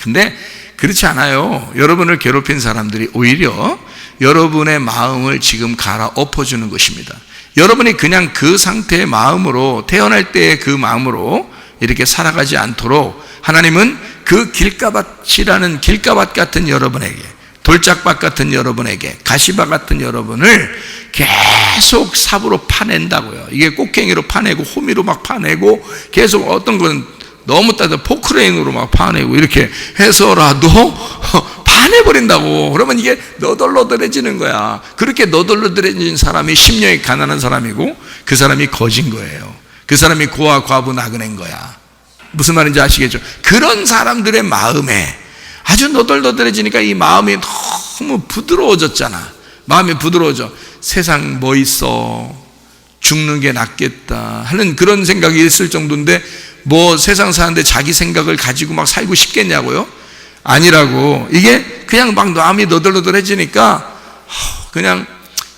근데 그렇지 않아요. 여러분을 괴롭힌 사람들이 오히려 여러분의 마음을 지금 갈아엎어주는 것입니다. 여러분이 그냥 그 상태의 마음으로, 태어날 때의 그 마음으로 이렇게 살아가지 않도록 하나님은 그 길가밭이라는, 길가밭 같은 여러분에게, 돌짝밭 같은 여러분에게, 가시밭 같은 여러분을 계속 삽으로 파낸다고요. 이게 꼭갱이로 파내고 호미로 막 파내고, 계속 어떤 건 너무 따뜻한 포크레인으로 막 파내고 이렇게 해서라도 파내버린다고. 그러면 이게 너덜너덜해지는 거야. 그렇게 너덜너덜해진 사람이 심령이 가난한 사람이고, 그 사람이 거진 거예요. 그 사람이 고아 과부 나그네인 거야. 무슨 말인지 아시겠죠? 그런 사람들의 마음에 아주 너덜너덜해지니까 이 마음이 너무 부드러워졌잖아. 마음이 부드러워져. 세상 뭐 있어, 죽는 게 낫겠다 하는 그런 생각이 있을 정도인데, 뭐 세상 사는데 자기 생각을 가지고 막 살고 싶겠냐고요? 아니라고. 이게 그냥 막 마음이 너덜너덜해지니까 그냥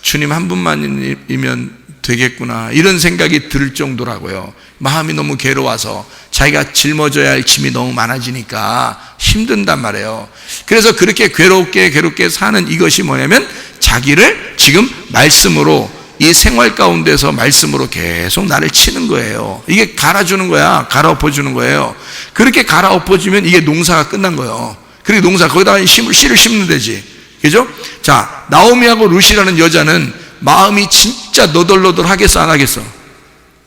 주님 한 분만이면 되겠구나, 이런 생각이 들 정도라고요. 마음이 너무 괴로워서 자기가 짊어져야 할 짐이 너무 많아지니까 힘든단 말이에요. 그래서 그렇게 괴롭게 사는 이것이 뭐냐면, 자기를 지금 말씀으로, 이 생활 가운데서 말씀으로 계속 나를 치는 거예요. 이게 갈아주는 거야. 갈아엎어주는 거예요. 그렇게 갈아엎어주면 이게 농사가 끝난 거예요. 그리고 농사, 거기다가 씨를 심는 되지. 그죠? 자, 나오미하고 룻이라는 여자는 마음이 진짜 너덜너덜 하겠어, 안 하겠어?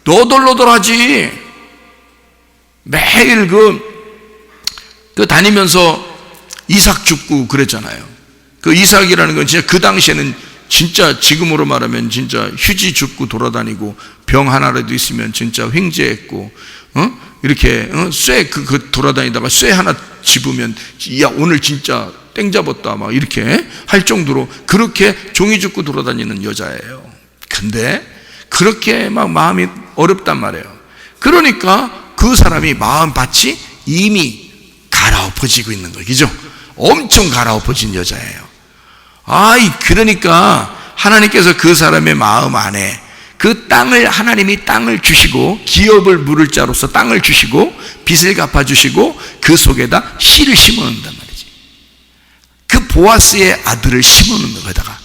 너덜너덜하지. 매일 그 다니면서 이삭 죽고 그랬잖아요. 그 이삭이라는 건 진짜 그 당시에는 진짜 지금으로 말하면 진짜 휴지 줍고 돌아다니고, 병 하나라도 있으면 진짜 횡재했고, 이렇게 쇠 돌아다니다가 쇠 하나 집으면 야 오늘 진짜 땡 잡았다 막 이렇게 할 정도로 그렇게 종이 줍고 돌아다니는 여자예요. 근데 그렇게 막 마음이 어렵단 말이에요. 그러니까 그 사람이 마음밭이 이미 갈아엎어지고 있는 거죠. 그죠? 엄청 갈아엎어진 여자예요. 그러니까 하나님께서 그 사람의 마음 안에 그 땅을, 하나님이 땅을 주시고, 기업을 물을 자로서 땅을 주시고, 빚을 갚아주시고, 그 속에다 씨를 심어 놓는단 말이지. 그 보아스의 아들을 심어 놓는 거다가.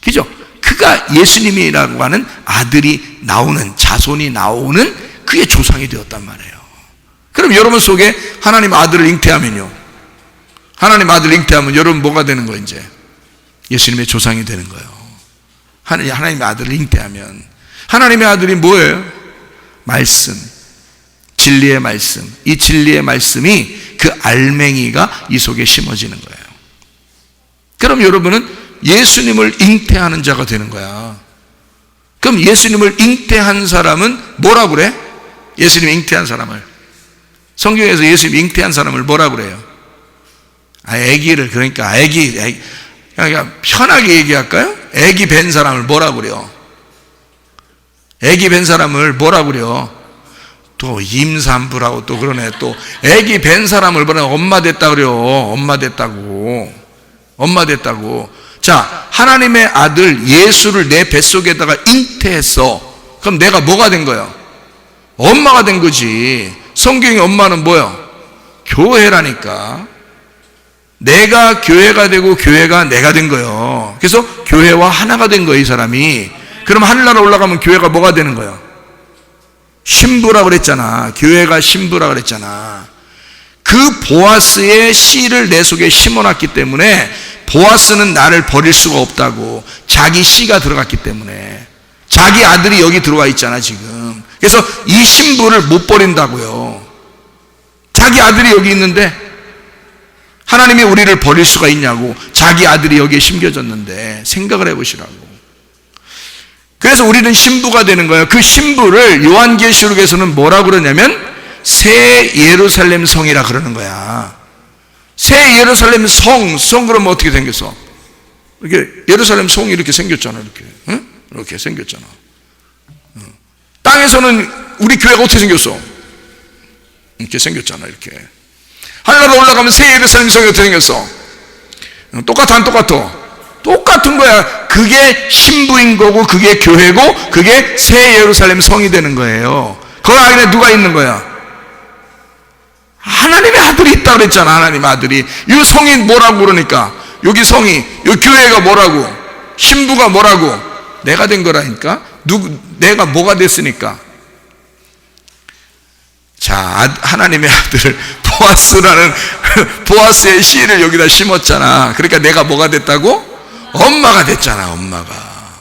그죠? 그가 예수님이라고 하는 아들이 나오는, 자손이 나오는 그의 조상이 되었단 말이에요. 그럼 여러분 속에 하나님 아들을 잉태하면요, 하나님 아들을 잉태하면 여러분 뭐가 되는 거예요? 이제 예수님의 조상이 되는 거예요. 하나님의 아들을 잉태하면. 하나님의 아들이 뭐예요? 말씀, 진리의 말씀. 이 진리의 말씀이, 그 알맹이가 이 속에 심어지는 거예요. 그럼 여러분은 예수님을 잉태하는 자가 되는 거야. 그럼 예수님을 잉태한 사람은 뭐라고 그래? 예수님 잉태한 사람을, 성경에서 예수님 잉태한 사람을 뭐라고 그래요? 아기를, 그러니까 그러니까 편하게 얘기할까요? 아기 뵌 사람을 뭐라고 그래요? 아기 뵌 사람을 뭐라고 그래요? 또 임산부라고 또 그러네. 또 아기 뵌 사람을 뭐라고, 엄마 됐다 그래요. 엄마 됐다고. 자, 하나님의 아들 예수를 내 뱃속에다가 잉태했어. 그럼 내가 뭐가 된 거예요? 엄마가 된 거지. 성경의 엄마는 뭐예요? 교회라니까. 내가 교회가 되고 교회가 내가 된 거예요. 그래서 교회와 하나가 된 거예요, 이 사람이. 그럼 하늘나라 올라가면 교회가 뭐가 되는 거예요? 신부라고 그랬잖아. 교회가 신부라고 그랬잖아. 그 보아스의 씨를 내 속에 심어놨기 때문에, 보아스는 나를 버릴 수가 없다고. 자기 씨가 들어갔기 때문에. 자기 아들이 여기 들어와 있잖아 지금. 그래서 이 신부를 못 버린다고요. 자기 아들이 여기 있는데 하나님이 우리를 버릴 수가 있냐고. 자기 아들이 여기에 심겨졌는데 생각을 해보시라고. 그래서 우리는 신부가 되는 거예요. 그 신부를 요한계시록에서는 뭐라고 그러냐면 새 예루살렘 성이라 그러는 거야. 새 예루살렘 성 그러면 어떻게 생겼어? 이렇게 예루살렘 성이 이렇게 생겼잖아. 이렇게, 응? 이렇게 생겼잖아. 땅에서는 우리 교회가 어떻게 생겼어? 이렇게 생겼잖아. 이렇게. 하늘나라 올라가면 새 예루살렘 성이 어떻게 생겼어? 똑같아, 안 똑같아? 똑같은 거야. 그게 신부인 거고, 그게 교회고, 그게 새 예루살렘 성이 되는 거예요. 거기 안에 누가 있는 거야? 하나님의 아들이 있다 그랬잖아. 하나님의 아들이. 이 성이 뭐라고 그러니까, 여기 성이, 여기 교회가 뭐라고, 신부가 뭐라고, 내가 된 거라니까. 내가 뭐가 됐으니까. 자, 하나님의 아들 보아스라는 보아스의 씨를 여기다 심었잖아. 그러니까 내가 뭐가 됐다고? 엄마가 됐잖아.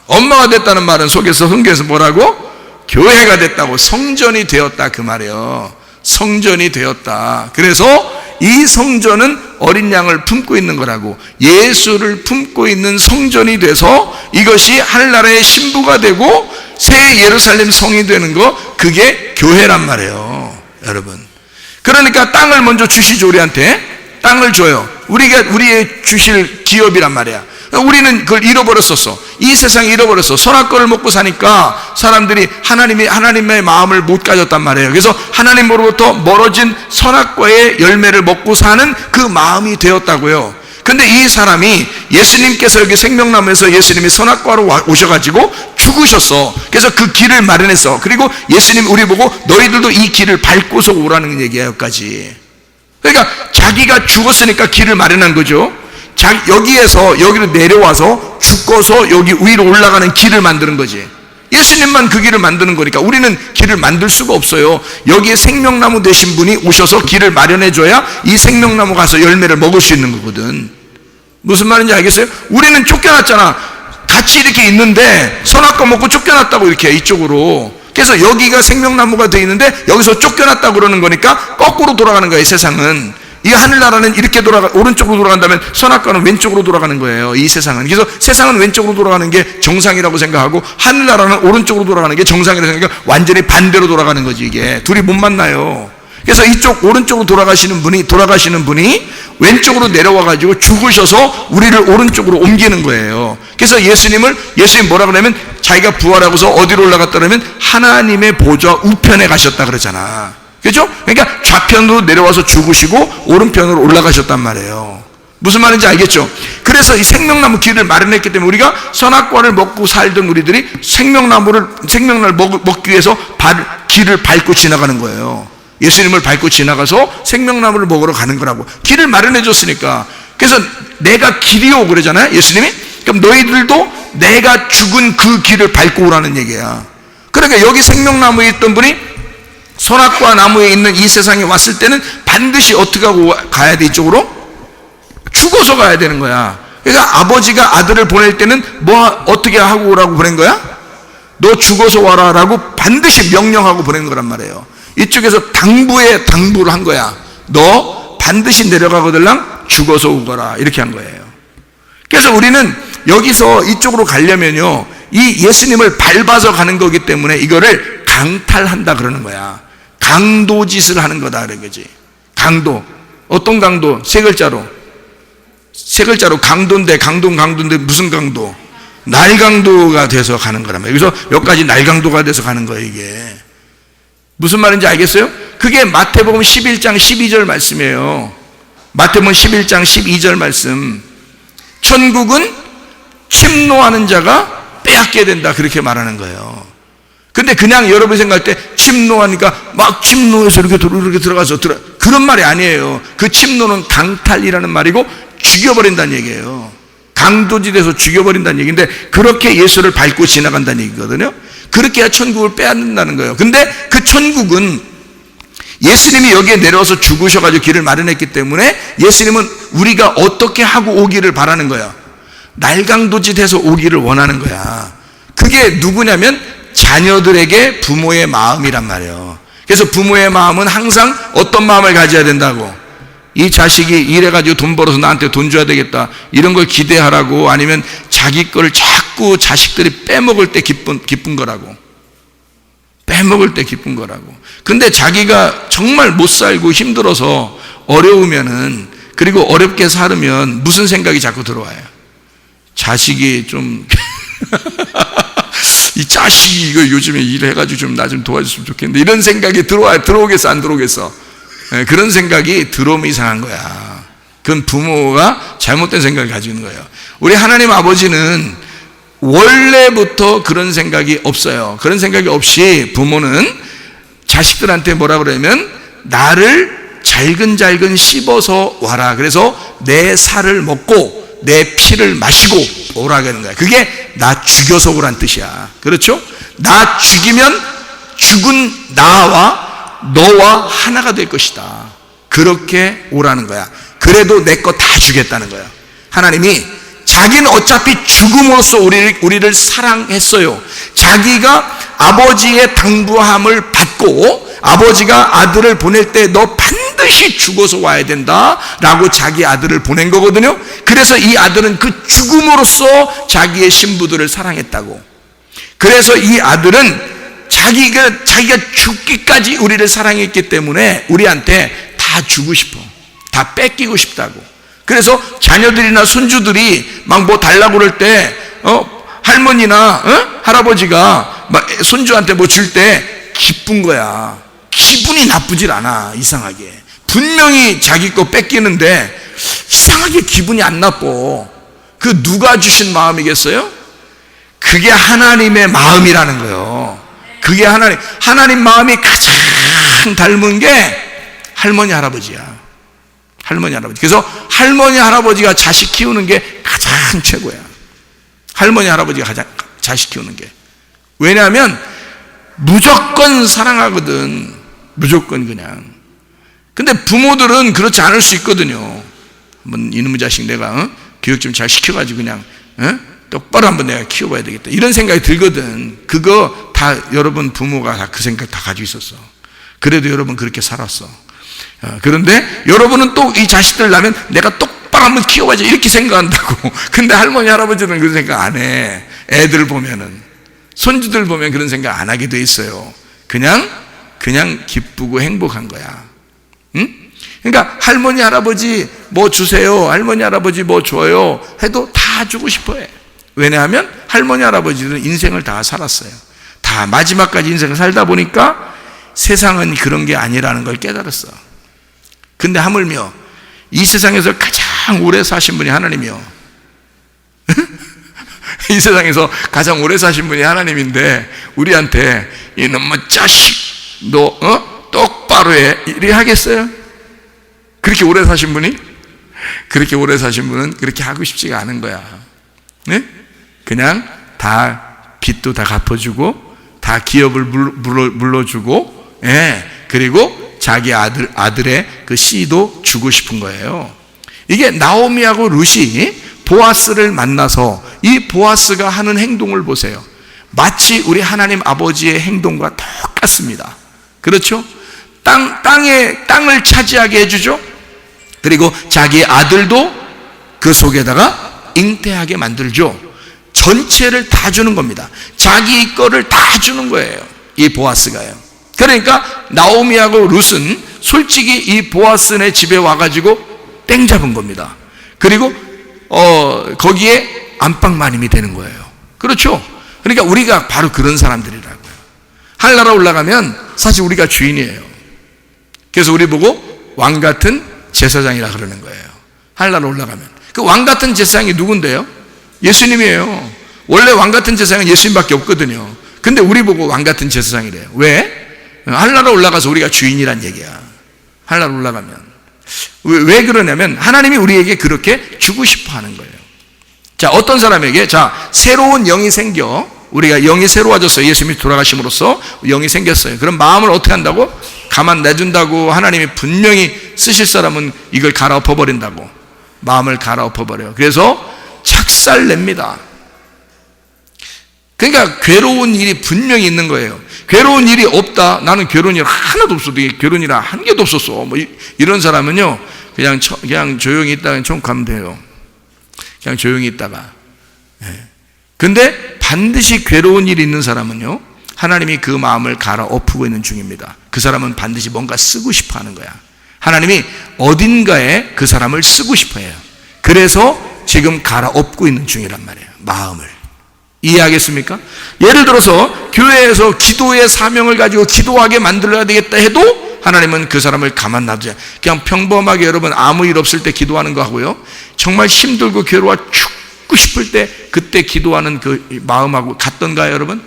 엄마가 됐다는 말은 속에서 성경에서 뭐라고? 교회가 됐다고. 성전이 되었다 그 말이에요. 성전이 되었다. 그래서 이 성전은 어린 양을 품고 있는 거라고. 예수를 품고 있는 성전이 돼서 이것이 하늘나라의 신부가 되고 새 예루살렘 성이 되는 거, 그게 교회란 말이에요, 여러분. 그러니까 땅을 먼저 주시죠. 우리한테 땅을 줘요. 우리의 주실 기업이란 말이야. 우리는 그걸 잃어버렸었어. 이 세상에 잃어버렸어. 선악과를 먹고 사니까 사람들이 하나님의 마음을 못 가졌단 말이에요. 그래서 하나님으로부터 멀어진 선악과의 열매를 먹고 사는 그 마음이 되었다고요. 근데 이 사람이, 예수님께서 여기 생명나무에서 예수님이 선악과로 오셔가지고 죽으셨어. 그래서 그 길을 마련했어. 그리고 예수님 우리 보고 너희들도 이 길을 밟고서 오라는 얘기야, 여기까지. 그러니까 자기가 죽었으니까 길을 마련한 거죠. 여기에서 여기로 내려와서 죽어서 여기 위로 올라가는 길을 만드는 거지. 예수님만 그 길을 만드는 거니까 우리는 길을 만들 수가 없어요. 여기에 생명나무 되신 분이 오셔서 길을 마련해 줘야 이 생명나무 가서 열매를 먹을 수 있는 거거든. 무슨 말인지 알겠어요? 우리는 쫓겨났잖아. 같이 이렇게 있는데 선악과 먹고 쫓겨났다고, 이렇게 이쪽으로. 그래서 여기가 생명나무가 돼 있는데 여기서 쫓겨났다고 그러는 거니까 거꾸로 돌아가는 거예요, 이 세상은. 이 하늘나라는 이렇게 오른쪽으로 돌아간다면 선악과는 왼쪽으로 돌아가는 거예요, 이 세상은. 그래서 세상은 왼쪽으로 돌아가는 게 정상이라고 생각하고 하늘나라는 오른쪽으로 돌아가는 게 정상이라고 생각하고 완전히 반대로 돌아가는 거지. 이게 둘이 못 만나요. 그래서 이쪽 오른쪽으로 돌아가시는 분이 왼쪽으로 내려와 가지고 죽으셔서 우리를 오른쪽으로 옮기는 거예요. 그래서 예수님 뭐라 그러냐면, 자기가 부활하고서 어디로 올라갔다 그러면 하나님의 보좌 우편에 가셨다 그러잖아. 그렇죠? 그러니까 좌편으로 내려와서 죽으시고 오른편으로 올라가셨단 말이에요. 무슨 말인지 알겠죠? 그래서 이 생명나무 길을 마련했기 때문에 우리가 선악과를 먹고 살던 우리들이 생명나무를 먹기 위해서 길을 밟고 지나가는 거예요. 예수님을 밟고 지나가서 생명나무를 먹으러 가는 거라고. 길을 마련해 줬으니까. 그래서 내가 길이요 그러잖아요, 예수님이. 그럼 너희들도 내가 죽은 그 길을 밟고 오라는 얘기야. 그러니까 여기 생명나무에 있던 분이 선악과 나무에 있는 이 세상에 왔을 때는 반드시 어떻게 하고 가야 돼? 이쪽으로? 죽어서 가야 되는 거야. 그러니까 아버지가 아들을 보낼 때는 어떻게 하고 오라고 보낸 거야? 너 죽어서 와라 라고 반드시 명령하고 보낸 거란 말이에요. 이쪽에서 당부를 한 거야. 너 반드시 내려가거들랑 죽어서 오거라, 이렇게 한 거예요. 그래서 우리는 여기서 이쪽으로 가려면요, 이 예수님을 밟아서 가는 거기 때문에 이거를 강탈한다 그러는 거야. 강도짓을 하는 거다 그런 거지. 강도. 어떤 강도? 세 글자로 강도인데 무슨 강도? 날강도가 돼서 가는 거란 말이에요. 그래서 여기까지 날강도가 돼서 가는 거예요, 이게. 무슨 말인지 알겠어요? 그게 마태복음 11장 12절 말씀이에요. 마태복음 11장 12절 말씀. 천국은 침노하는 자가 빼앗게 된다, 그렇게 말하는 거예요. 근데 그냥 여러분이 생각할 때 침노하니까 막 침노해서 이렇게 들어가서 그런 말이 아니에요. 그 침노는 강탈이라는 말이고 죽여버린다는 얘기예요. 강도짓에서 죽여버린다는 얘기인데, 그렇게 예수를 밟고 지나간다는 얘기거든요. 그렇게 해야 천국을 빼앗는다는 거예요. 근데 그 천국은 예수님이 여기에 내려와서 죽으셔가지고 길을 마련했기 때문에 예수님은 우리가 어떻게 하고 오기를 바라는 거야. 날강도짓해서 오기를 원하는 거야. 그게 누구냐면 자녀들에게 부모의 마음이란 말이에요. 그래서 부모의 마음은 항상 어떤 마음을 가져야 된다고? 이 자식이 이래가지고 돈 벌어서 나한테 돈 줘야 되겠다, 이런 걸 기대하라고, 아니면 자기 거를 자꾸 자식들이 빼먹을 때 기쁜 거라고. 빼먹을 때 기쁜 거라고. 근데 자기가 정말 못 살고 힘들어서 어려우면은, 그리고 어렵게 살으면 무슨 생각이 자꾸 들어와요? 자식이 좀 이 자식이 이거 요즘에 일해가지고 좀 나 좀 도와줬으면 좋겠는데, 이런 생각이 들어오겠어 안 들어오겠어? 그런 생각이 들어오면 이상한 거야. 그건 부모가 잘못된 생각을 가지고 있는 거예요. 우리 하나님 아버지는 원래부터 그런 생각이 없어요. 그런 생각이 없이 부모는 자식들한테 뭐라 그러냐면 나를 잘근잘근 씹어서 와라. 그래서 내 살을 먹고 내 피를 마시고 오라고 하는 거야. 그게 나 죽여서 오란 뜻이야. 그렇죠? 나 죽이면 죽은 나와 너와 하나가 될 것이다. 그렇게 오라는 거야. 그래도 내 거 다 주겠다는 거야. 하나님이 자기는 어차피 죽음으로써 우리를 사랑했어요. 자기가 아버지의 당부함을 받고 아버지가 아들을 보낼 때 너 반드시 죽어서 와야 된다 라고 자기 아들을 보낸 거거든요. 그래서 이 아들은 그 죽음으로써 자기의 신부들을 사랑했다고. 그래서 이 아들은 자기가 죽기까지 우리를 사랑했기 때문에 우리한테 다 주고 싶어. 다 뺏기고 싶다고. 그래서 자녀들이나 손주들이 막 뭐 달라고 그럴 때 할머니나 할아버지가 막 손주한테 뭐 줄 때 기쁜 거야. 기분이 나쁘질 않아. 이상하게 분명히 자기 거 뺏기는데 이상하게 기분이 안 나빠. 그 누가 주신 마음이겠어요? 그게 하나님의 마음이라는 거예요. 그게 하나님 마음이 가장 닮은 게 할머니 할아버지야. 할머니 할아버지. 그래서 할머니 할아버지가 자식 키우는 게 가장 최고야. 할머니 할아버지가 가장 자식 키우는 게. 왜냐하면 무조건 사랑하거든. 무조건 그냥. 근데 부모들은 그렇지 않을 수 있거든요. 한번 이놈의 자식 내가 교육 좀 잘 시켜가지고 그냥 똑바로 한번 내가 키워봐야 되겠다 이런 생각이 들거든. 그거 다 여러분 부모가 다 그 생각 다 가지고 있었어. 그래도 여러분 그렇게 살았어. 그런데 여러분은 또 이 자식들 나면 내가 똑바로 한번 키워봐야지 이렇게 생각한다고. 근데 할머니 할아버지는 그런 생각 안 해. 애들 보면은 손주들 보면 그런 생각 안 하게 돼 있어요. 그냥 기쁘고 행복한 거야. 응? 그러니까 할머니 할아버지 뭐 주세요, 할머니 할아버지 뭐 줘요 해도 다 주고 싶어해. 왜냐하면 할머니 할아버지는 인생을 다 살았어요. 다 마지막까지 인생을 살다 보니까 세상은 그런 게 아니라는 걸 깨달았어. 근데 하물며 이 세상에서 가장 오래 사신 분이 하나님이요. 이 세상에서 가장 오래 사신 분이 하나님인데 우리한테 이놈의 자식 너 똑바로 해 이래 하겠어요? 그렇게 오래 사신 분이? 그렇게 오래 사신 분은 그렇게 하고 싶지가 않은 거야. 네? 그냥 다 빚도 다 갚아주고 다 기업을 물러주고 그리고 자기 아들의 그 씨도 주고 싶은 거예요. 이게 나오미하고 룻이 보아스를 만나서 이 보아스가 하는 행동을 보세요. 마치 우리 하나님 아버지의 행동과 똑같습니다. 그렇죠? 땅을 차지하게 해주죠. 그리고 자기 아들도 그 속에다가 잉태하게 만들죠. 전체를 다 주는 겁니다. 자기 거를 다 주는 거예요. 이 보아스가요. 그러니까 나오미하고 룻은 솔직히 이 보아스네 집에 와가지고 땡 잡은 겁니다. 그리고 거기에 안방마님이 되는 거예요. 그렇죠? 그러니까 우리가 바로 그런 사람들이라고요. 하늘나라 올라가면 사실 우리가 주인이에요. 그래서 우리 보고 왕 같은 제사장이라 그러는 거예요. 하늘나라 올라가면 그 왕 같은 제사장이 누군데요? 예수님이에요. 원래 왕 같은 제사장은 예수님밖에 없거든요. 근데 우리 보고 왕 같은 제사장이래요. 왜? 하늘나라 올라가서 우리가 주인이란 얘기야. 하늘나라 올라가면 왜 그러냐면 하나님이 우리에게 그렇게 주고 싶어 하는 거예요. 자, 어떤 사람에게 새로운 영이 생겨 우리가 영이 새로워졌어요. 예수님이 돌아가심으로써 영이 생겼어요. 그럼 마음을 어떻게 한다고? 가만 내준다고. 하나님이 분명히 쓰실 사람은 이걸 갈아엎어 버린다고. 마음을 갈아엎어 버려요. 그래서 착살 냅니다. 그러니까 괴로운 일이 분명히 있는 거예요. 괴로운 일이 없다. 나는 괴로운 일 하나도 없어. 괴로운 일 한 개도 없었어. 뭐 이런 사람은요, 그냥 조용히 있다가 총가면 돼요. 그냥 조용히 있다가. 근데 반드시 괴로운 일이 있는 사람은요, 하나님이 그 마음을 갈아엎고 있는 중입니다. 그 사람은 반드시 뭔가 쓰고 싶어 하는 거야. 하나님이 어딘가에 그 사람을 쓰고 싶어 해요. 그래서 지금 갈아엎고 있는 중이란 말이에요. 마음을. 이해하겠습니까? 예를 들어서 교회에서 기도의 사명을 가지고 기도하게 만들어야 되겠다 해도 하나님은 그 사람을 가만 놔두지. 그냥 평범하게 여러분 아무 일 없을 때 기도하는 거 하고요, 정말 힘들고 괴로워 죽고 싶을 때 그때 기도하는 그 마음하고 같던가요 여러분?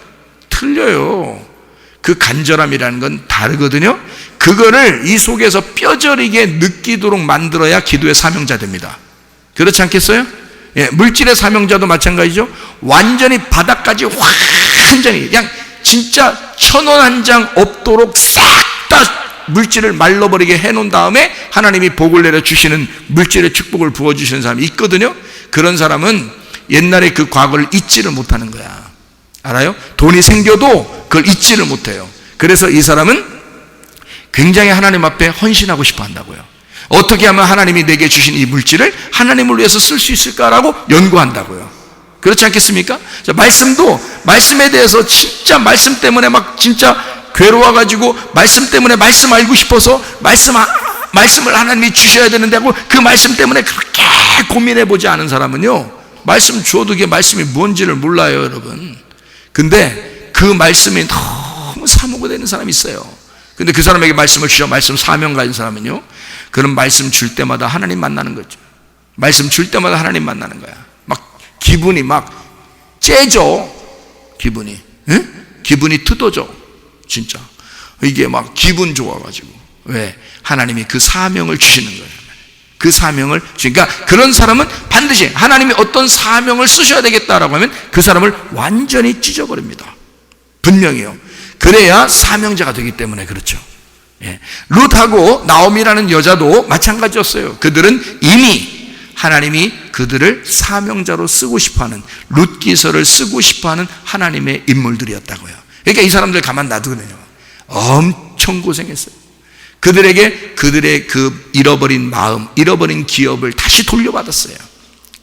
틀려요. 그 간절함이라는 건 다르거든요. 그거를 이 속에서 뼈저리게 느끼도록 만들어야 기도의 사명자 됩니다. 그렇지 않겠어요? 예, 물질의 사명자도 마찬가지죠. 완전히 바닥까지 완전히 그냥 진짜 1,000원 한 장 없도록 싹 다 물질을 말라버리게 해놓은 다음에 하나님이 복을 내려주시는 물질의 축복을 부어주시는 사람이 있거든요. 그런 사람은 옛날에 그 과거를 잊지를 못하는 거야. 알아요? 돈이 생겨도 그걸 잊지를 못해요. 그래서 이 사람은 굉장히 하나님 앞에 헌신하고 싶어 한다고요. 어떻게 하면 하나님이 내게 주신 이 물질을 하나님을 위해서 쓸 수 있을까라고 연구한다고요. 그렇지 않겠습니까? 자, 말씀에 대해서 진짜 말씀 때문에 막 진짜 괴로워가지고 말씀 때문에 말씀 알고 싶어서 말씀을 하나님이 주셔야 되는데 하고 그 말씀 때문에 그렇게 고민해보지 않은 사람은요, 말씀 주어도 그게 말씀이 뭔지를 몰라요, 여러분. 근데 그 말씀이 너무 사모가 되는 사람이 있어요. 근데 그 사람에게 말씀을 주셔, 말씀 사명 가진 사람은요, 그런 말씀 줄 때마다 하나님 만나는 거죠. 말씀 줄 때마다 하나님 만나는 거야. 막 기분이 막 째져. 기분이. 응? 기분이 뜯어져. 진짜. 이게 막 기분 좋아가지고. 왜? 하나님이 그 사명을 주시는 거예요. 그 사명을, 그러니까 그런 사람은 반드시 하나님이 어떤 사명을 쓰셔야 되겠다라고 하면 그 사람을 완전히 찢어버립니다. 분명히요. 그래야 사명자가 되기 때문에 그렇죠. 예. 룻하고 나오미라는 여자도 마찬가지였어요. 그들은 이미 하나님이 그들을 사명자로 쓰고 싶어하는, 룻기서를 쓰고 싶어하는 하나님의 인물들이었다고요. 그러니까 이 사람들 가만 놔두거든요. 엄청 고생했어요. 그들에게 그들의 그 잃어버린 마음, 잃어버린 기업을 다시 돌려받았어요.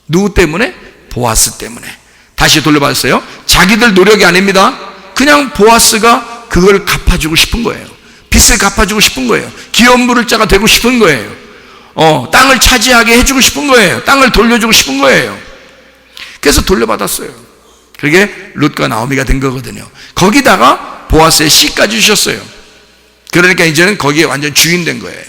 누구 때문에? 보아스 때문에 다시 돌려받았어요. 자기들 노력이 아닙니다. 그냥 보아스가 그걸 갚아주고 싶은 거예요. 빚을 갚아주고 싶은 거예요. 기업 물을 자가 되고 싶은 거예요. 땅을 차지하게 해주고 싶은 거예요. 땅을 돌려주고 싶은 거예요. 그래서 돌려받았어요. 그게 룻과 나오미가 된 거거든요. 거기다가 보아스의 씨까지 주셨어요. 그러니까 이제는 거기에 완전 주인 된 거예요.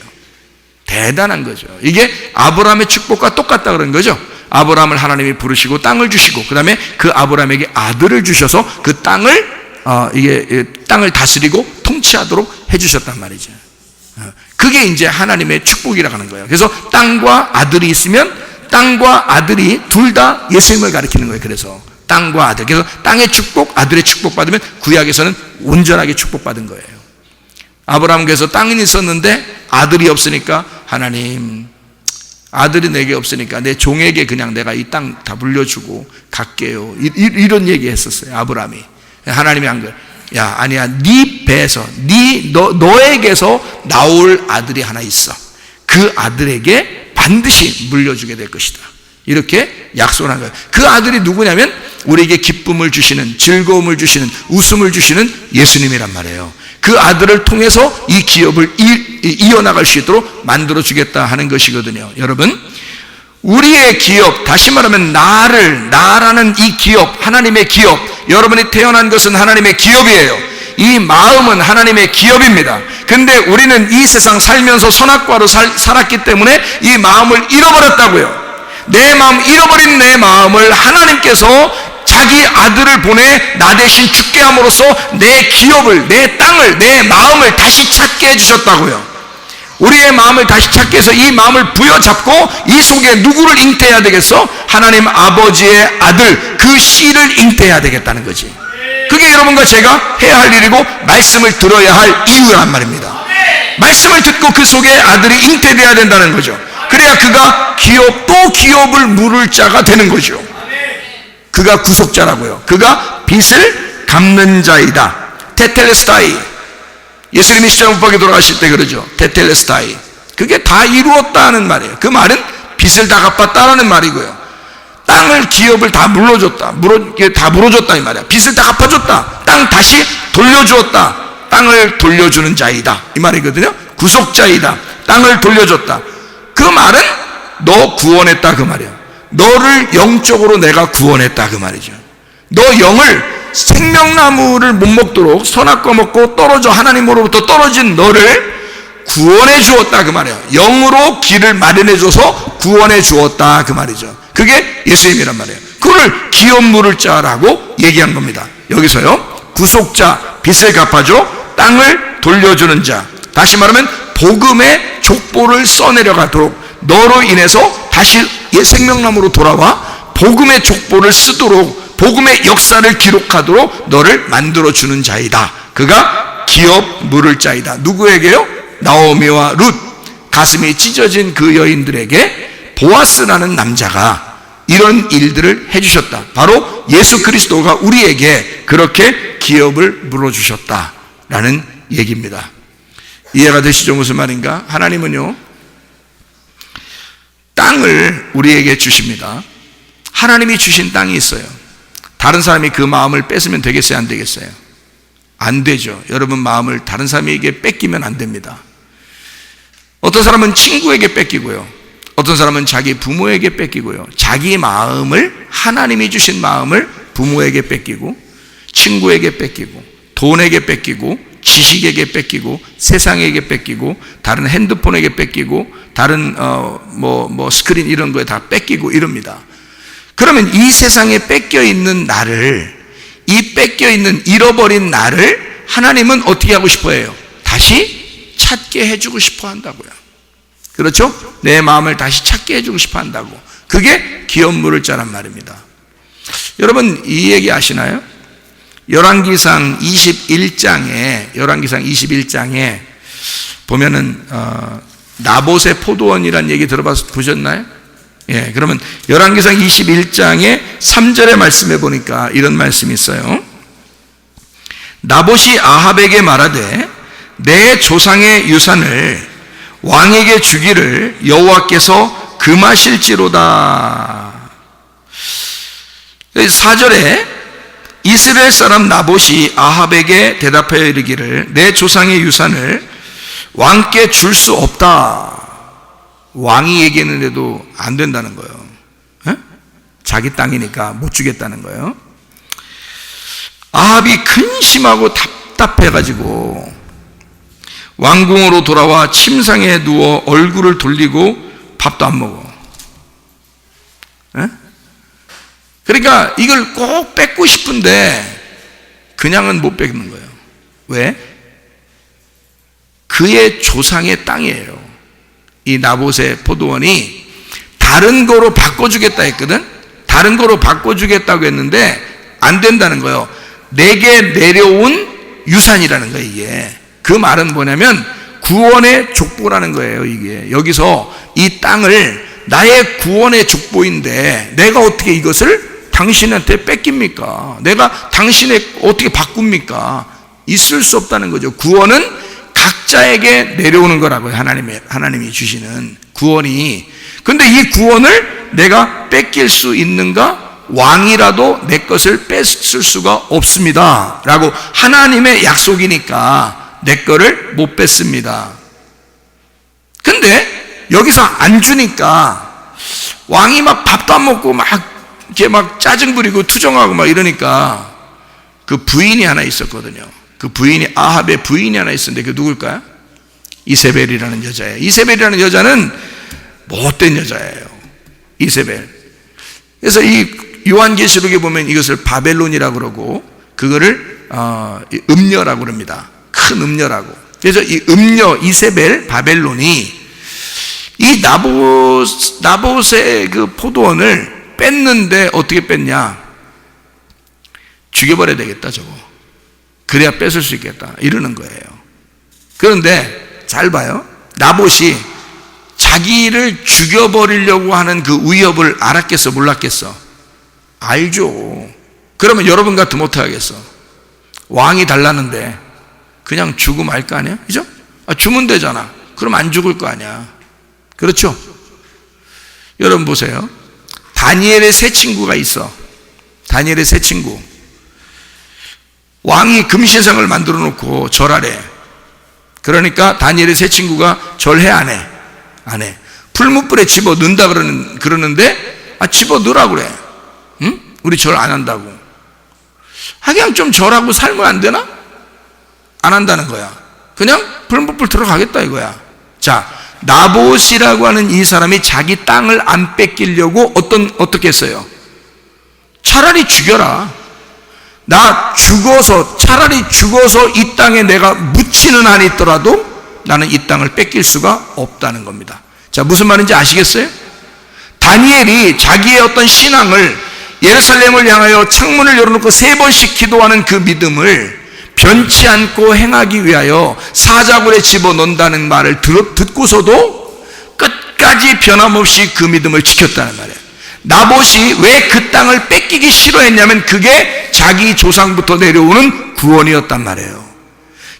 대단한 거죠. 이게 아브라함의 축복과 똑같다 그런 거죠. 아브라함을 하나님이 부르시고 땅을 주시고, 그 다음에 그 아브라함에게 아들을 주셔서 그 땅을 다스리고 통치하도록 해주셨단 말이죠. 그게 이제 하나님의 축복이라고 하는 거예요. 그래서 땅과 아들이 있으면 땅과 아들이 둘 다 예수님을 가리키는 거예요. 그래서 땅과 아들. 그래서 땅의 축복, 아들의 축복 받으면 구약에서는 온전하게 축복받은 거예요. 아브라함 그래서 땅은 있었는데 아들이 없으니까 하나님, 아들이 내게 없으니까 내 종에게 그냥 내가 이 땅 다 물려주고 갈게요. 이런 얘기 했었어요. 아브라함이. 하나님이 한 거예요. 야, 아니야. 네 배에서, 너에게서 나올 아들이 하나 있어. 그 아들에게 반드시 물려주게 될 것이다. 이렇게 약속을 한 거예요. 그 아들이 누구냐면 우리에게 기쁨을 주시는, 즐거움을 주시는, 웃음을 주시는 예수님이란 말이에요. 그 아들을 통해서 이 기업을 이어나갈 수 있도록 만들어주겠다 하는 것이거든요. 여러분, 우리의 기업, 다시 말하면 나라는 이 기업, 하나님의 기업, 여러분이 태어난 것은 하나님의 기업이에요. 이 마음은 하나님의 기업입니다. 근데 우리는 이 세상 살면서 선악과로 살았기 때문에 이 마음을 잃어버렸다고요. 잃어버린 내 마음을 하나님께서 자기 아들을 보내 나 대신 죽게 함으로써 내 기업을, 내 땅을, 내 마음을 다시 찾게 해주셨다고요. 우리의 마음을 다시 찾게 해서 이 마음을 부여잡고 이 속에 누구를 잉태해야 되겠어? 하나님 아버지의 아들, 그 씨를 잉태해야 되겠다는 거지. 그게 여러분과 제가 해야 할 일이고 말씀을 들어야 할 이유란 말입니다. 말씀을 듣고 그 속에 아들이 잉태되어야 된다는 거죠. 그래야 그가 또 기업을 물을 자가 되는 거죠. 그가 구속자라고요. 그가 빚을 갚는 자이다. 테텔레스타이. 예수님이 십자가 못 박혀 돌아가실 때 그러죠. 테텔레스타이. 그게 다 이루었다는 말이에요. 그 말은 빚을 다 갚았다라는 말이고요. 땅을, 기업을 다 물어줬다. 다 물어줬다 이 말이야. 빚을 다 갚아줬다. 땅 다시 돌려주었다. 땅을 돌려주는 자이다 이 말이거든요. 구속자이다. 땅을 돌려줬다. 그 말은 너 구원했다 그 말이야. 너를 영적으로 내가 구원했다 그 말이죠. 너 영을, 생명나무를 못 먹도록 선악과 먹고 떨어져 하나님으로부터 떨어진 너를 구원해 주었다 그 말이에요. 영으로 길을 마련해 줘서 구원해 주었다 그 말이죠. 그게 예수님이란 말이에요. 그걸 기업 물을 자라고 얘기한 겁니다. 여기서요, 구속자, 빚을 갚아줘, 땅을 돌려주는 자, 다시 말하면 복음의 족보를 써내려가도록, 너로 인해서 다시 생명나무로 돌아와 복음의 족보를 쓰도록, 복음의 역사를 기록하도록 너를 만들어주는 자이다. 그가 기업 물을 자이다. 누구에게요? 나오미와 룻, 가슴이 찢어진 그 여인들에게 보아스라는 남자가 이런 일들을 해주셨다. 바로 예수 그리스도가 우리에게 그렇게 기업을 물어주셨다라는 얘기입니다. 이해가 되시죠? 무슨 말인가? 하나님은요, 땅을 우리에게 주십니다. 하나님이 주신 땅이 있어요. 다른 사람이 그 마음을 뺏으면 되겠어요? 안 되겠어요? 안 되죠. 여러분, 마음을 다른 사람에게 뺏기면 안 됩니다. 어떤 사람은 친구에게 뺏기고요, 어떤 사람은 자기 부모에게 뺏기고요, 자기 마음을, 하나님이 주신 마음을 부모에게 뺏기고, 친구에게 뺏기고, 돈에게 뺏기고, 지식에게 뺏기고, 세상에게 뺏기고, 다른 핸드폰에게 뺏기고, 다른 스크린 이런 거에 다 뺏기고 이럽니다. 그러면 이 세상에 뺏겨 있는 나를, 이 뺏겨 있는 잃어버린 나를 하나님은 어떻게 하고 싶어 해요? 다시 찾게 해주고 싶어 한다고요. 그렇죠? 내 마음을 다시 찾게 해주고 싶어 한다고. 그게 기업 물을 자란 말입니다. 여러분, 이 얘기 아시나요? 열왕기상 21장에 보면은 나봇의 포도원이라는 얘기 보셨나요? 예, 그러면 열왕기상 21장의 3절의 말씀에 보니까 이런 말씀이 있어요. 나봇이 아합에게 말하되 내 조상의 유산을 왕에게 주기를 여호와께서 금하실지로다. 4절에 이스라엘 사람 나봇이 아합에게 대답하여 이르기를 내 조상의 유산을 왕께 줄 수 없다. 왕이 얘기했는데도 안 된다는 거예요. 에? 자기 땅이니까 못 주겠다는 거예요. 아합이 근심하고 답답해가지고 왕궁으로 돌아와 침상에 누워 얼굴을 돌리고 밥도 안 먹어. 에? 그러니까 이걸 꼭 뺏고 싶은데 그냥은 못 뺏는 거예요. 왜? 그의 조상의 땅이에요. 이 나봇의 포도원이 다른 거로 바꿔주겠다 했거든. 다른 거로 바꿔주겠다고 했는데 안 된다는 거예요. 내게 내려온 유산이라는 거예요. 이게 그 말은 뭐냐면 구원의 족보라는 거예요. 이게 여기서 이 땅을 나의 구원의 족보인데 내가 어떻게 이것을 당신한테 뺏깁니까? 내가 당신의 어떻게 바꿉니까? 있을 수 없다는 거죠. 구원은 각자에게 내려오는 거라고요. 하나님이 주시는 구원이. 근데 이 구원을 내가 뺏길 수 있는가? 왕이라도 내 것을 뺏을 수가 없습니다 라고 하나님의 약속이니까 내 거를 못 뺏습니다. 근데 여기서 안 주니까 왕이 막 밥도 안 먹고 막 이렇게 막 짜증 부리고 투정하고 막 이러니까 그 부인이 하나 있었거든요. 그 부인이, 아합의 부인이 하나 있었는데 그 누굴까요? 이세벨이라는 여자예요. 이세벨이라는 여자는 못된 여자예요. 이세벨. 그래서 이 요한계시록에 보면 이것을 바벨론이라고 그러고 그거를 음녀라고 그럽니다. 큰 음녀라고. 그래서 이 음녀 이세벨 바벨론이 이 나봇의 그 포도원을 뺐는데 어떻게 뺐냐? 죽여버려야 되겠다 저거. 그래야 뺏을 수 있겠다 이러는 거예요. 그런데 잘 봐요. 나봇이 자기를 죽여버리려고 하는 그 위협을 알았겠어 몰랐겠어? 알죠. 그러면 여러분 같으면 어떻게 하겠어? 왕이 달라는데 그냥 주고 말 거 아니야? 그죠? 주면 되잖아. 그럼 안 죽을 거 아니야. 그렇죠? 여러분 보세요. 다니엘의 세 친구가 있어. 다니엘의 세 친구. 왕이 금신상을 만들어 놓고 절하래. 그러니까 다니엘의 세 친구가 절해 안 해? 안 해. 풀무불에 집어 넣는다 그러는데 집어 넣으라 그래. 응? 우리 절 안 한다고. 그냥 좀 절하고 살면 안 되나? 안 한다는 거야. 그냥 풀무불 들어가겠다 이거야. 자, 나봇이라고 하는 이 사람이 자기 땅을 안 뺏기려고 어떻게 했어요? 차라리 죽여라. 차라리 죽어서 이 땅에 내가 묻히는 한이 있더라도 나는 이 땅을 뺏길 수가 없다는 겁니다. 자, 무슨 말인지 아시겠어요? 다니엘이 자기의 어떤 신앙을 예루살렘을 향하여 창문을 열어놓고 3번씩 기도하는 그 믿음을 변치 않고 행하기 위하여 사자굴에 집어넣는다는 말을 듣고서도 끝까지 변함없이 그 믿음을 지켰다는 말이에요. 나봇이 왜 그 땅을 뺏기기 싫어했냐면 그게 자기 조상부터 내려오는 구원이었단 말이에요.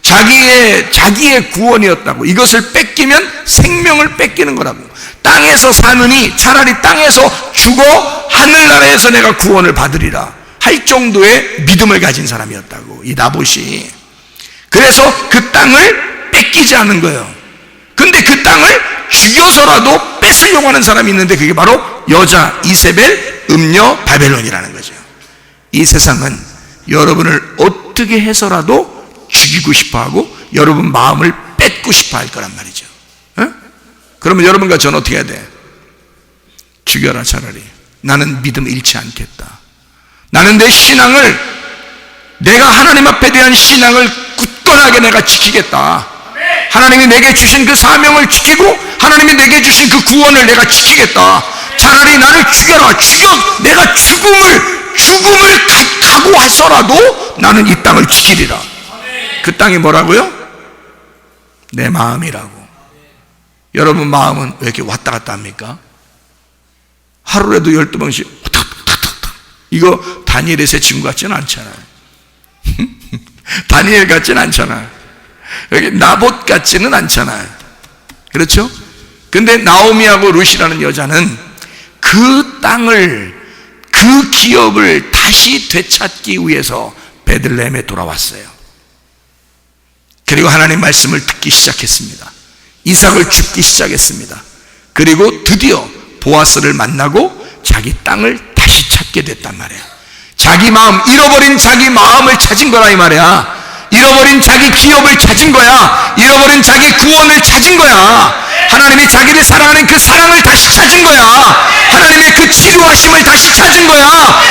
자기의 구원이었다고. 이것을 뺏기면 생명을 뺏기는 거라고. 땅에서 사느니 차라리 땅에서 죽어 하늘나라에서 내가 구원을 받으리라 할 정도의 믿음을 가진 사람이었다고, 이 나봇이. 그래서 그 땅을 뺏기지 않은 거예요. 근데 그 땅을 죽여서라도 뺏으려고 하는 사람이 있는데 그게 바로 여자 이세벨, 음녀 바벨론이라는 거죠. 이 세상은 여러분을 어떻게 해서라도 죽이고 싶어하고 여러분 마음을 뺏고 싶어할 거란 말이죠. 그러면 여러분과 저는 어떻게 해야 돼? 죽여라 차라리. 나는 믿음 잃지 않겠다. 나는 내 신앙을, 내가 하나님 앞에 대한 신앙을 굳건하게 내가 지키겠다. 하나님이 내게 주신 그 사명을 지키고 하나님이 내게 주신 그 구원을 내가 지키겠다. 차라리 나를 죽여라. 내가 죽음을 각오해서라도 나는 이 땅을 지키리라. 그 땅이 뭐라고요? 내 마음이라고. 여러분 마음은 왜 이렇게 왔다 갔다 합니까? 하루에도 12번씩 이거 다니엘의 새 친구 같지는 않잖아요. 다니엘 같지는 않잖아요. 여기 나봇 같지는 않잖아요. 그렇죠? 근데 나오미하고 룻이라는 여자는 그 땅을, 그 기업을 다시 되찾기 위해서 베들레헴에 돌아왔어요. 그리고 하나님 말씀을 듣기 시작했습니다. 이삭을 줍기 시작했습니다. 그리고 드디어 보아스를 만나고 자기 땅을 다시 찾게 됐단 말이야. 자기 마음, 잃어버린 자기 마음을 찾은 거라 이 말이야. 잃어버린 자기 기업을 찾은 거야. 잃어버린 자기 구원을 찾은 거야. 하나님이 자기를 사랑하는 그 사랑을 다시 찾은 거야. 하나님의 그 치료하심을 다시 찾은 거야.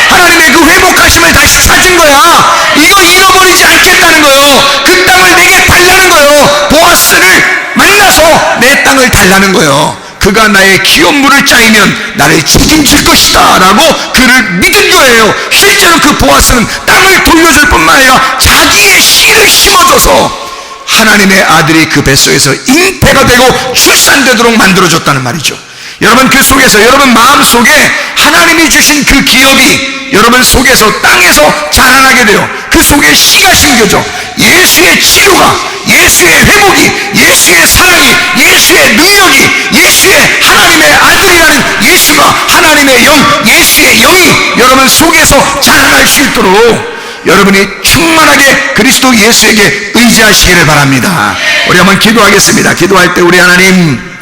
하나님의 그 회복하심을 다시 찾은 거야. 이거 잃어버리지 않겠다는 거예요. 그 땅을 내게 달라는 거예요. 보아스를 만나서 내 땅을 달라는 거예요. 그가 나의 기업물을 짜이면 나를 책임질 것이다 라고 그를 믿은 거예요. 실제로 그 보아스는 땅을 돌려줄 뿐만 아니라 자기의 씨를 심어줘서 하나님의 아들이 그 뱃속에서 잉태가 되고 출산되도록 만들어줬다는 말이죠. 여러분 그 속에서, 여러분 마음속에 하나님이 주신 그 기업이 여러분 속에서, 땅에서 자라나게 돼요. 그 속에 씨가 심겨져. 예수의 치료가, 예수의 회복이, 예수의 사랑이, 예수의 능력이, 예수의 하나님의 아들이라는 예수가, 하나님의 영, 예수의 영이 여러분 속에서 자라날 수 있도록 여러분이 충만하게 그리스도 예수에게 의지하시기를 바랍니다. 우리 한번 기도하겠습니다. 기도할 때 우리 하나님,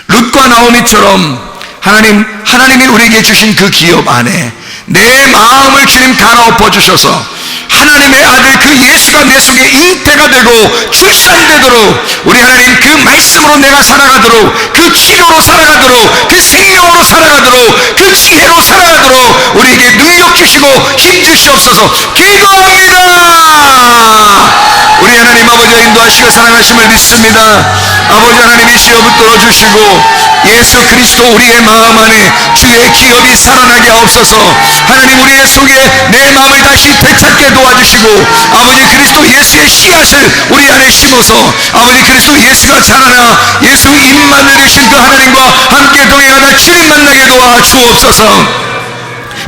룻과 나오미처럼 하나님이 우리에게 주신 그 기업 안에 내 마음을 주님 갈아엎어 주셔서 하나님의 아들 그 예수가 내 속에 잉태가 되고 출산되도록 우리 하나님 그 말씀으로 내가 살아가도록, 그 치료로 살아가도록, 그 생명으로 살아가도록, 그 지혜로 살아가도록 우리에게 능력 주시고 힘 주시옵소서. 기도합니다. 우리 하나님 아버지가 인도하시고 사랑하심을 믿습니다. 아버지 하나님이 주여 붙들어 주시고 예수 그리스도 우리의 마음 안에 주의 기업이 살아나게 하옵소서. 하나님 우리의 속에 내 마음을 다시 되찾게 도와주시고 아버지 그리스도 예수의 씨앗을 우리 안에 심어서 아버지 그리스도 예수가 자라나 예수 임마누엘 되신 그 하나님과 함께 동행하다 주님 만나게 도와주옵소서.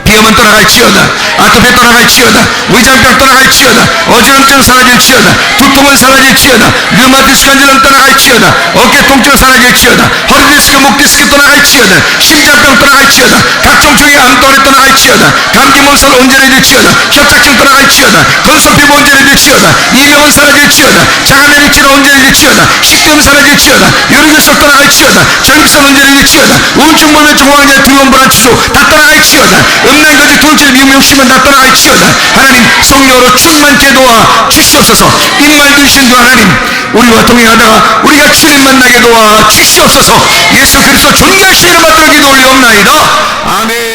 비염은 떠나갈지어다. 아토피 떠나갈지어다. 위장병 떠나갈지어다. 어지럼증 사라질지어다. 두통은 사라질지어다. 류마티스 관절은 떠나갈지어다. 어깨 통증 사라질지어다. 허리디스크, 목디스크 떠나갈지어다. 심장병 떠나갈지어다. 각종 종의 암떠리 떠나갈지어다. 감기 몸살 온전해질지어다. 협착증 떠나갈지어다. 건성피부 온전해질지어다. 이병은 사라질지어다. 자가내릴지는 온전해질지어다. 식도염 사라질지어다. 요리결석 떠나갈지어다. 전립선 온전해질지어다. 우울증, 불면증, 호황제, 두려움, 불안, 취소 다 떠나갈지어다. 음란거지, 돈질, 미움, 욕심은 다 떠나갈지어다. 하나님 성령으로 충만케 도와 주시옵소서. 입말 되신 그 하나님 우리와 동행하다가 우리가 주님 만나게 도와 주시옵소서. 예수 그리스도 존귀하신 이름 받들어 기도 올리옵나이다. 아멘.